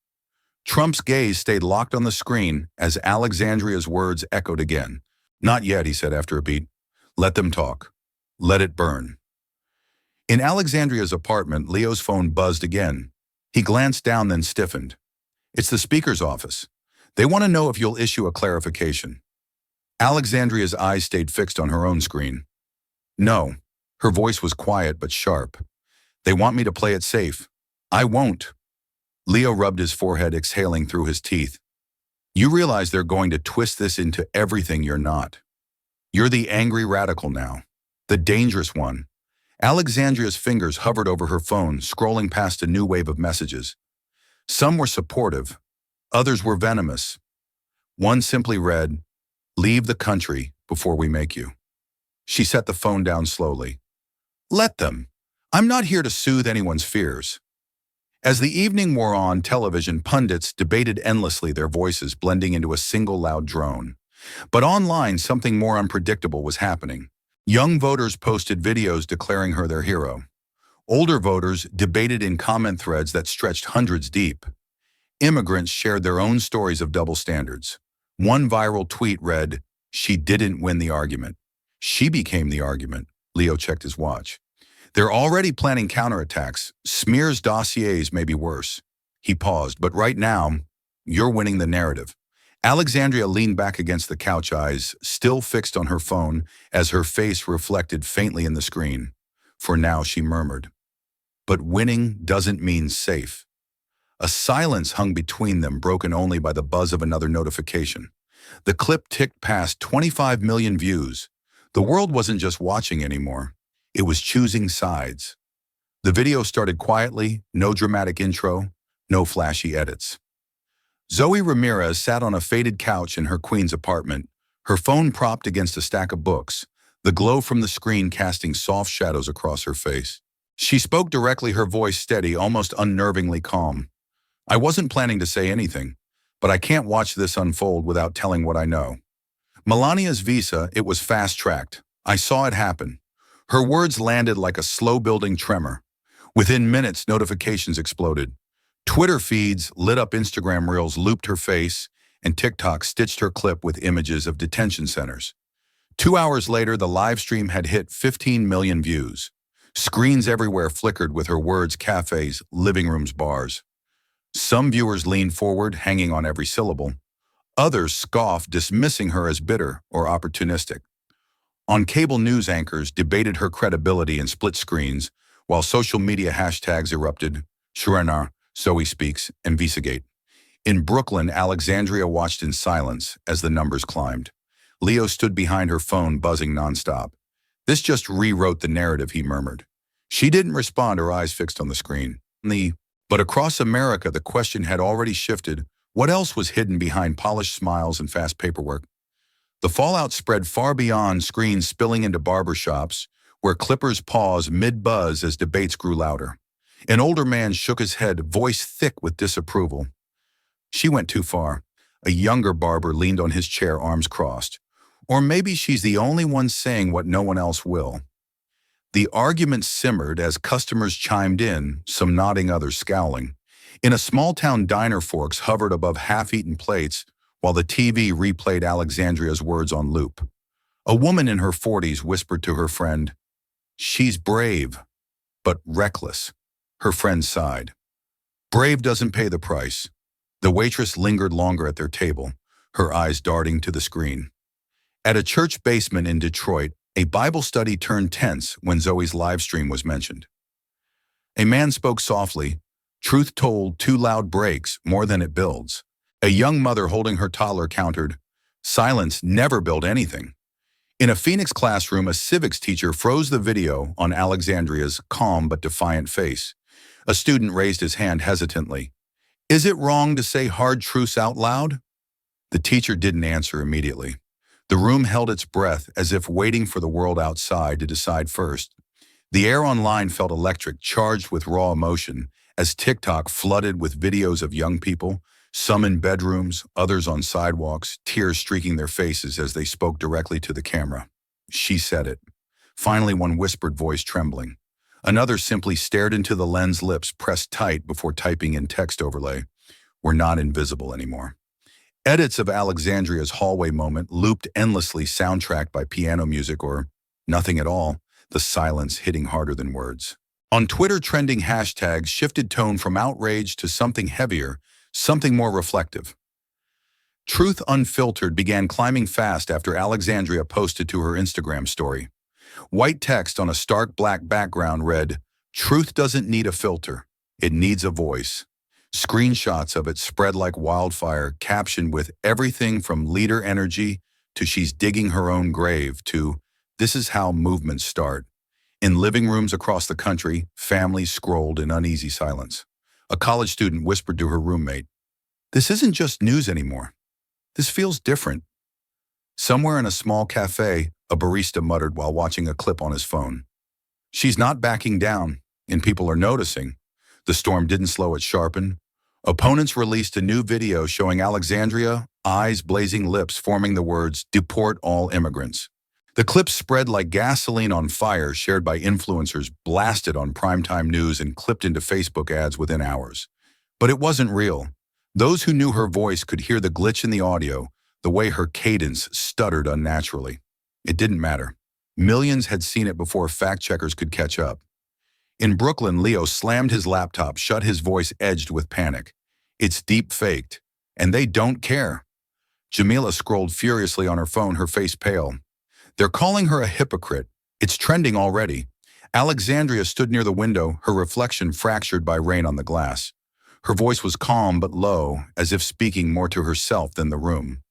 Trump's gaze stayed locked on the screen as Alexandria's words echoed again. "Not yet," he said after a beat. "Let them talk. Let it burn." In Alexandria's apartment, Leo's phone buzzed again. He glanced down, then stiffened. "It's the speaker's office. They want to know if you'll issue a clarification." Alexandria's eyes stayed fixed on her own screen. "No." Her voice was quiet but sharp. "They want me to play it safe. I won't." Leo rubbed his forehead, exhaling through his teeth. "You realize they're going to twist this into everything you're not. You're the angry radical now. The dangerous one." Alexandria's fingers hovered over her phone, scrolling past a new wave of messages. Some were supportive. Others were venomous. One simply read, "Leave the country before we make you." She set the phone down slowly. "Let them. I'm not here to soothe anyone's fears." As the evening wore on, television pundits debated endlessly, their voices blending into a single loud drone. But online, something more unpredictable was happening. Young voters posted videos declaring her their hero. Older voters debated in comment threads that stretched hundreds deep. Immigrants shared their own stories of double standards. One viral tweet read, "She didn't win the argument. She became the argument." Leo checked his watch. "They're already planning counterattacks. Smear's dossiers may be worse." He paused, "But right now, you're winning the narrative." Alexandria leaned back against the couch, eyes still fixed on her phone as her face reflected faintly in the screen. For now, she murmured, "But winning doesn't mean safe." A silence hung between them, broken only by the buzz of another notification. The clip ticked past 25 million views. The world wasn't just watching anymore. It was choosing sides. The video started quietly, no dramatic intro, no flashy edits. Zoe Ramirez sat on a faded couch in her Queens apartment, her phone propped against a stack of books, the glow from the screen casting soft shadows across her face. She spoke directly, her voice steady, almost unnervingly calm. "I wasn't planning to say anything, but I can't watch this unfold without telling what I know. Melania's visa, it was fast-tracked. I saw it happen." Her words landed like a slow-building tremor. Within minutes, notifications exploded. Twitter feeds lit up, Instagram reels looped her face, and TikTok stitched her clip with images of detention centers. 2 hours later, the live stream had hit 15 million views. Screens everywhere flickered with her words: cafes, living rooms, bars. Some viewers leaned forward, hanging on every syllable. Others scoffed, dismissing her as bitter or opportunistic. On cable news anchors debated her credibility in split screens, while social media hashtags erupted: Shrenar, Zoe Speaks, and Visagate. In Brooklyn, Alexandria watched in silence as the numbers climbed. Leo stood behind her phone, buzzing nonstop. "This just rewrote the narrative," he murmured. She didn't respond, her eyes fixed on the screen. But across America, the question had already shifted. What else was hidden behind polished smiles and fast paperwork? The fallout spread far beyond screens, spilling into barbershops, where clippers paused mid-buzz as debates grew louder. An older man shook his head, voice thick with disapproval. "She went too far." A younger barber leaned on his chair, arms crossed. "Or maybe she's the only one saying what no one else will." The argument simmered as customers chimed in, some nodding, others scowling. In a small-town diner, forks hovered above half-eaten plates while the TV replayed Alexandria's words on loop. A woman in her 40s whispered to her friend, "She's brave, but reckless." Her friend sighed. "Brave doesn't pay the price." The waitress lingered longer at their table, her eyes darting to the screen. At a church basement in Detroit, a Bible study turned tense when Zoe's live stream was mentioned. A man spoke softly. "Truth told, too loud breaks more than it builds." A young mother holding her toddler countered, "Silence never built anything." In a Phoenix classroom, a civics teacher froze the video on Alexandria's calm but defiant face. A student raised his hand hesitantly. "Is it wrong to say hard truths out loud?" The teacher didn't answer immediately. The room held its breath, as if waiting for the world outside to decide first. The air online felt electric, charged with raw emotion, as TikTok flooded with videos of young people, some in bedrooms, others on sidewalks, tears streaking their faces as they spoke directly to the camera. "She said it." Finally, one whispered, voice trembling. Another simply stared into the lens, lips pressed tight before typing in text overlay, "We're not invisible anymore." Edits of Alexandria's hallway moment looped endlessly, soundtracked by piano music or nothing at all, the silence hitting harder than words. On Twitter, trending hashtags shifted tone from outrage to something heavier, something more reflective. Truth Unfiltered began climbing fast after Alexandria posted to her Instagram story. White text on a stark black background read, "Truth doesn't need a filter, it needs a voice." Screenshots of it spread like wildfire, captioned with everything from "leader energy" to "she's digging her own grave" to "this is how movements start." In living rooms across the country, families scrolled in uneasy silence. A college student whispered to her roommate, "This isn't just news anymore. This feels different." Somewhere in a small cafe, a barista muttered while watching a clip on his phone, "She's not backing down, and people are noticing." The storm didn't slow, it sharpened. Opponents released a new video showing Alexandria, eyes blazing, lips forming the words, "Deport all immigrants." The clip spread like gasoline on fire, shared by influencers, blasted on primetime news, and clipped into Facebook ads within hours. But it wasn't real. Those who knew her voice could hear the glitch in the audio, the way her cadence stuttered unnaturally. It didn't matter. Millions had seen it before fact-checkers could catch up. In Brooklyn, Leo slammed his laptop shut, his voice edged with panic. "It's deep-faked, and they don't care." Jamila scrolled furiously on her phone, her face pale. "They're calling her a hypocrite. It's trending already." Alexandria stood near the window, her reflection fractured by rain on the glass. Her voice was calm but low, as if speaking more to herself than the room.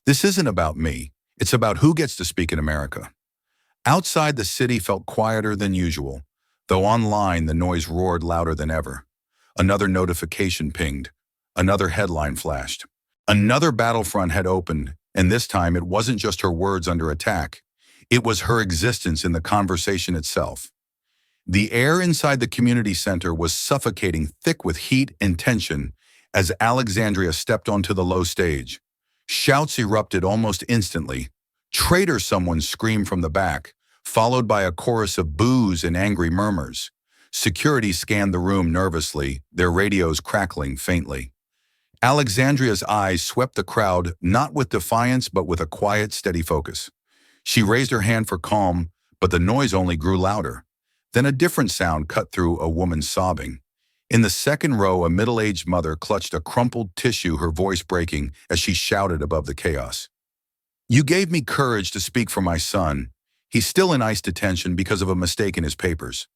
"This isn't about me. It's about who gets to speak in America." Outside, the city felt quieter than usual, though online the noise roared louder than ever. Another notification pinged. Another headline flashed. Another battlefront had opened, and this time it wasn't just her words under attack. It was her existence in the conversation itself. The air inside the community center was suffocating, thick with heat and tension, as Alexandria stepped onto the low stage. Shouts erupted almost instantly. "Traitor!" someone screamed from the back, followed by a chorus of boos and angry murmurs. Security scanned the room nervously, their radios crackling faintly. Alexandria's eyes swept the crowd, not with defiance but with a quiet, steady focus. She raised her hand for calm, but the noise only grew louder. Then a different sound cut through, a woman sobbing. In the second row, a middle-aged mother clutched a crumpled tissue, her voice breaking as she shouted above the chaos. "You gave me courage to speak for my son. He's still in ICE detention because of a mistake in his papers."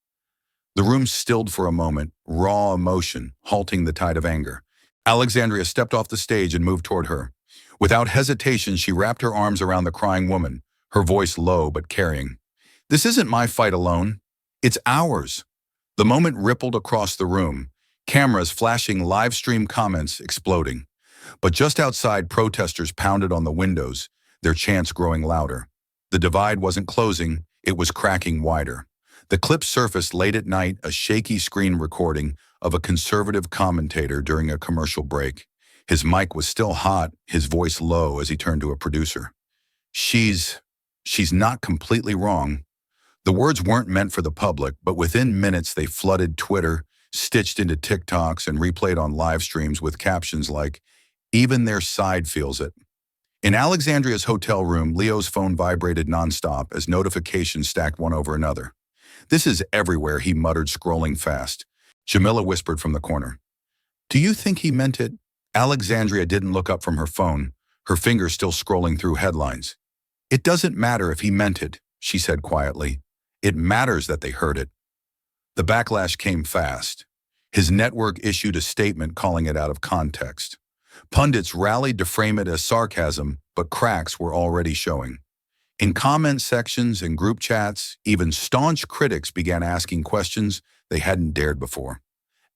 The room stilled for a moment, raw emotion halting the tide of anger. Alexandria stepped off the stage and moved toward her. Without hesitation, she wrapped her arms around the crying woman, her voice low but carrying. "This isn't my fight alone. It's ours." The moment rippled across the room, cameras flashing live stream comments exploding. But just outside, protesters pounded on the windows, their chants growing louder. The divide wasn't closing, it was cracking wider. The clip surfaced late at night, a shaky screen recording of a conservative commentator during a commercial break. His mic was still hot, his voice low as he turned to a producer. She's not completely wrong." The words weren't meant for the public, but within minutes they flooded Twitter, stitched into TikToks, and replayed on live streams with captions like, "Even their side feels it." In Alexandria's hotel room, Leo's phone vibrated nonstop as notifications stacked one over another. "This is everywhere," he muttered, scrolling fast. Jamila whispered from the corner, "Do you think he meant it?" Alexandria didn't look up from her phone, her fingers still scrolling through headlines. "It doesn't matter if he meant it," she said quietly. "It matters that they heard it." The backlash came fast. His network issued a statement calling it out of context. Pundits rallied to frame it as sarcasm, but cracks were already showing. In comment sections and group chats, even staunch critics began asking questions they hadn't dared before.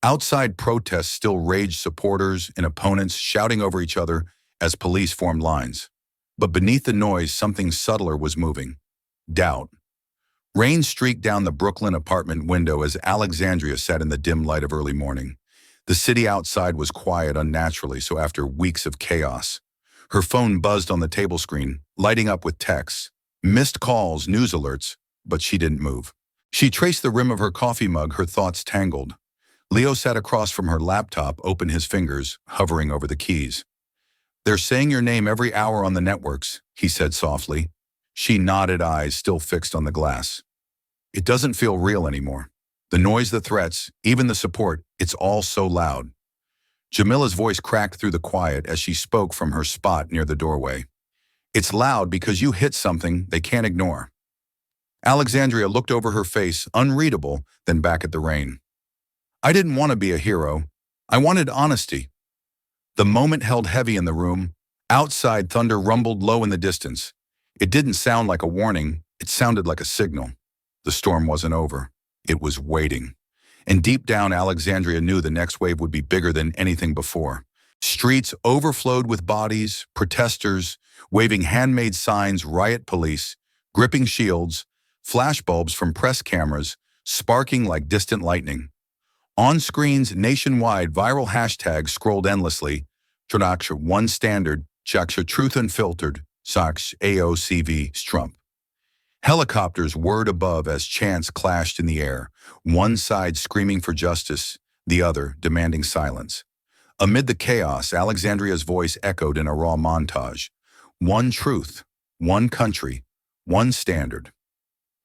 Outside protests still raged, supporters and opponents shouting over each other as police formed lines. But beneath the noise, something subtler was moving. Doubt. Rain streaked down the Brooklyn apartment window as Alexandria sat in the dim light of early morning. The city outside was quiet unnaturally, so after weeks of chaos. Her phone buzzed on the table screen, lighting up with texts, missed calls, news alerts, but she didn't move. She traced the rim of her coffee mug, her thoughts tangled. Leo sat across from her laptop, open his fingers, hovering over the keys. "They're saying your name every hour on the networks," he said softly. She nodded, eyes still fixed on the glass. "It doesn't feel real anymore. The noise, the threats, even the support, it's all so loud." Jamila's voice cracked through the quiet as she spoke from her spot near the doorway. "It's loud because you hit something they can't ignore." Alexandria looked over her face, unreadable, then back at the rain. "I didn't want to be a hero. I wanted honesty." The moment held heavy in the room. Outside, thunder rumbled low in the distance. It didn't sound like a warning, it sounded like a signal. The storm wasn't over. It was waiting. And deep down, Alexandria knew the next wave would be bigger than anything before. Streets overflowed with bodies, protesters, waving handmade signs, riot police, gripping shields, flashbulbs from press cameras, sparking like distant lightning. On screens nationwide, viral hashtags scrolled endlessly. Traksha one standard, Chaksha truth unfiltered, Saks AOCV Trump. Helicopters whirred above as chants clashed in the air, one side screaming for justice, the other demanding silence. Amid the chaos, Alexandria's voice echoed in a raw montage. One truth, one country, one standard.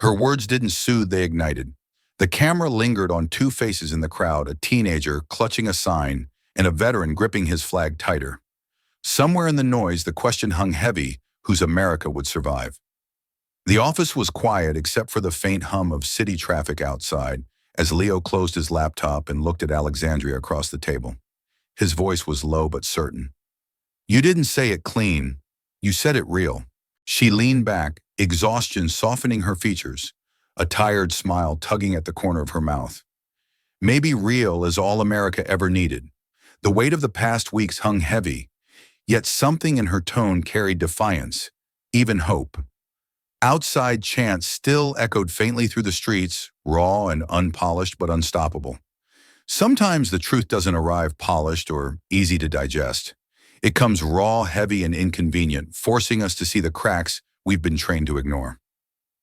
Her words didn't soothe, they ignited. The camera lingered on two faces in the crowd, a teenager clutching a sign and a veteran gripping his flag tighter. Somewhere in the noise, the question hung heavy, whose America would survive. The office was quiet except for the faint hum of city traffic outside as Leo closed his laptop and looked at Alexandria across the table. His voice was low but certain. "You didn't say it clean. You said it real." She leaned back, exhaustion softening her features, a tired smile tugging at the corner of her mouth. "Maybe real is all America ever needed." The weight of the past weeks hung heavy, yet something in her tone carried defiance, even hope. Outside chants still echoed faintly through the streets, raw and unpolished but unstoppable. Sometimes the truth doesn't arrive polished or easy to digest. It comes raw, heavy, and inconvenient, forcing us to see the cracks we've been trained to ignore.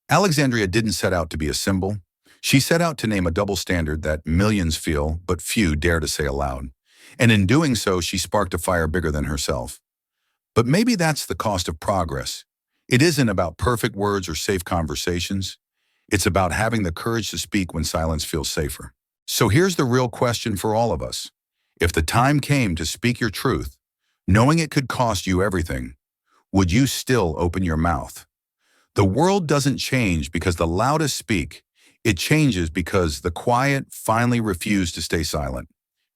Alexandria didn't set out to be a symbol. She set out to name a double standard that millions feel, but few dare to say aloud. And in doing so, she sparked a fire bigger than herself. But maybe that's the cost of progress. It isn't about perfect words or safe conversations. It's about having the courage to speak when silence feels safer. So here's the real question for all of us. If the time came to speak your truth, knowing it could cost you everything, would you still open your mouth? The world doesn't change because the loudest speak. It changes because the quiet finally refuse to stay silent.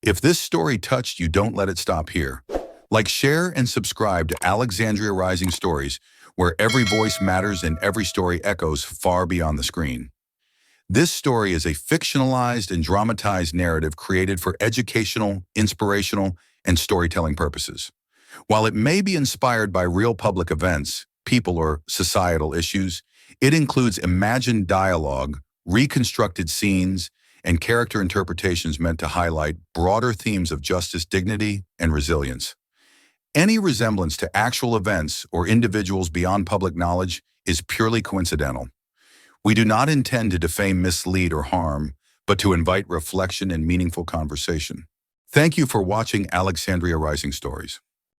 If this story touched you, don't let it stop here. Like, share, and subscribe to Alexandria Rising Stories, where every voice matters and every story echoes far beyond the screen. This story is a fictionalized and dramatized narrative created for educational, inspirational, and storytelling purposes. While it may be inspired by real public events, people, or societal issues, it includes imagined dialogue, reconstructed scenes, and character interpretations meant to highlight broader themes of justice, dignity, and resilience. Any resemblance to actual events or individuals beyond public knowledge is purely coincidental. We do not intend to defame, mislead, or harm, but to invite reflection and meaningful conversation. Thank you for watching Alexandria Rising Stories.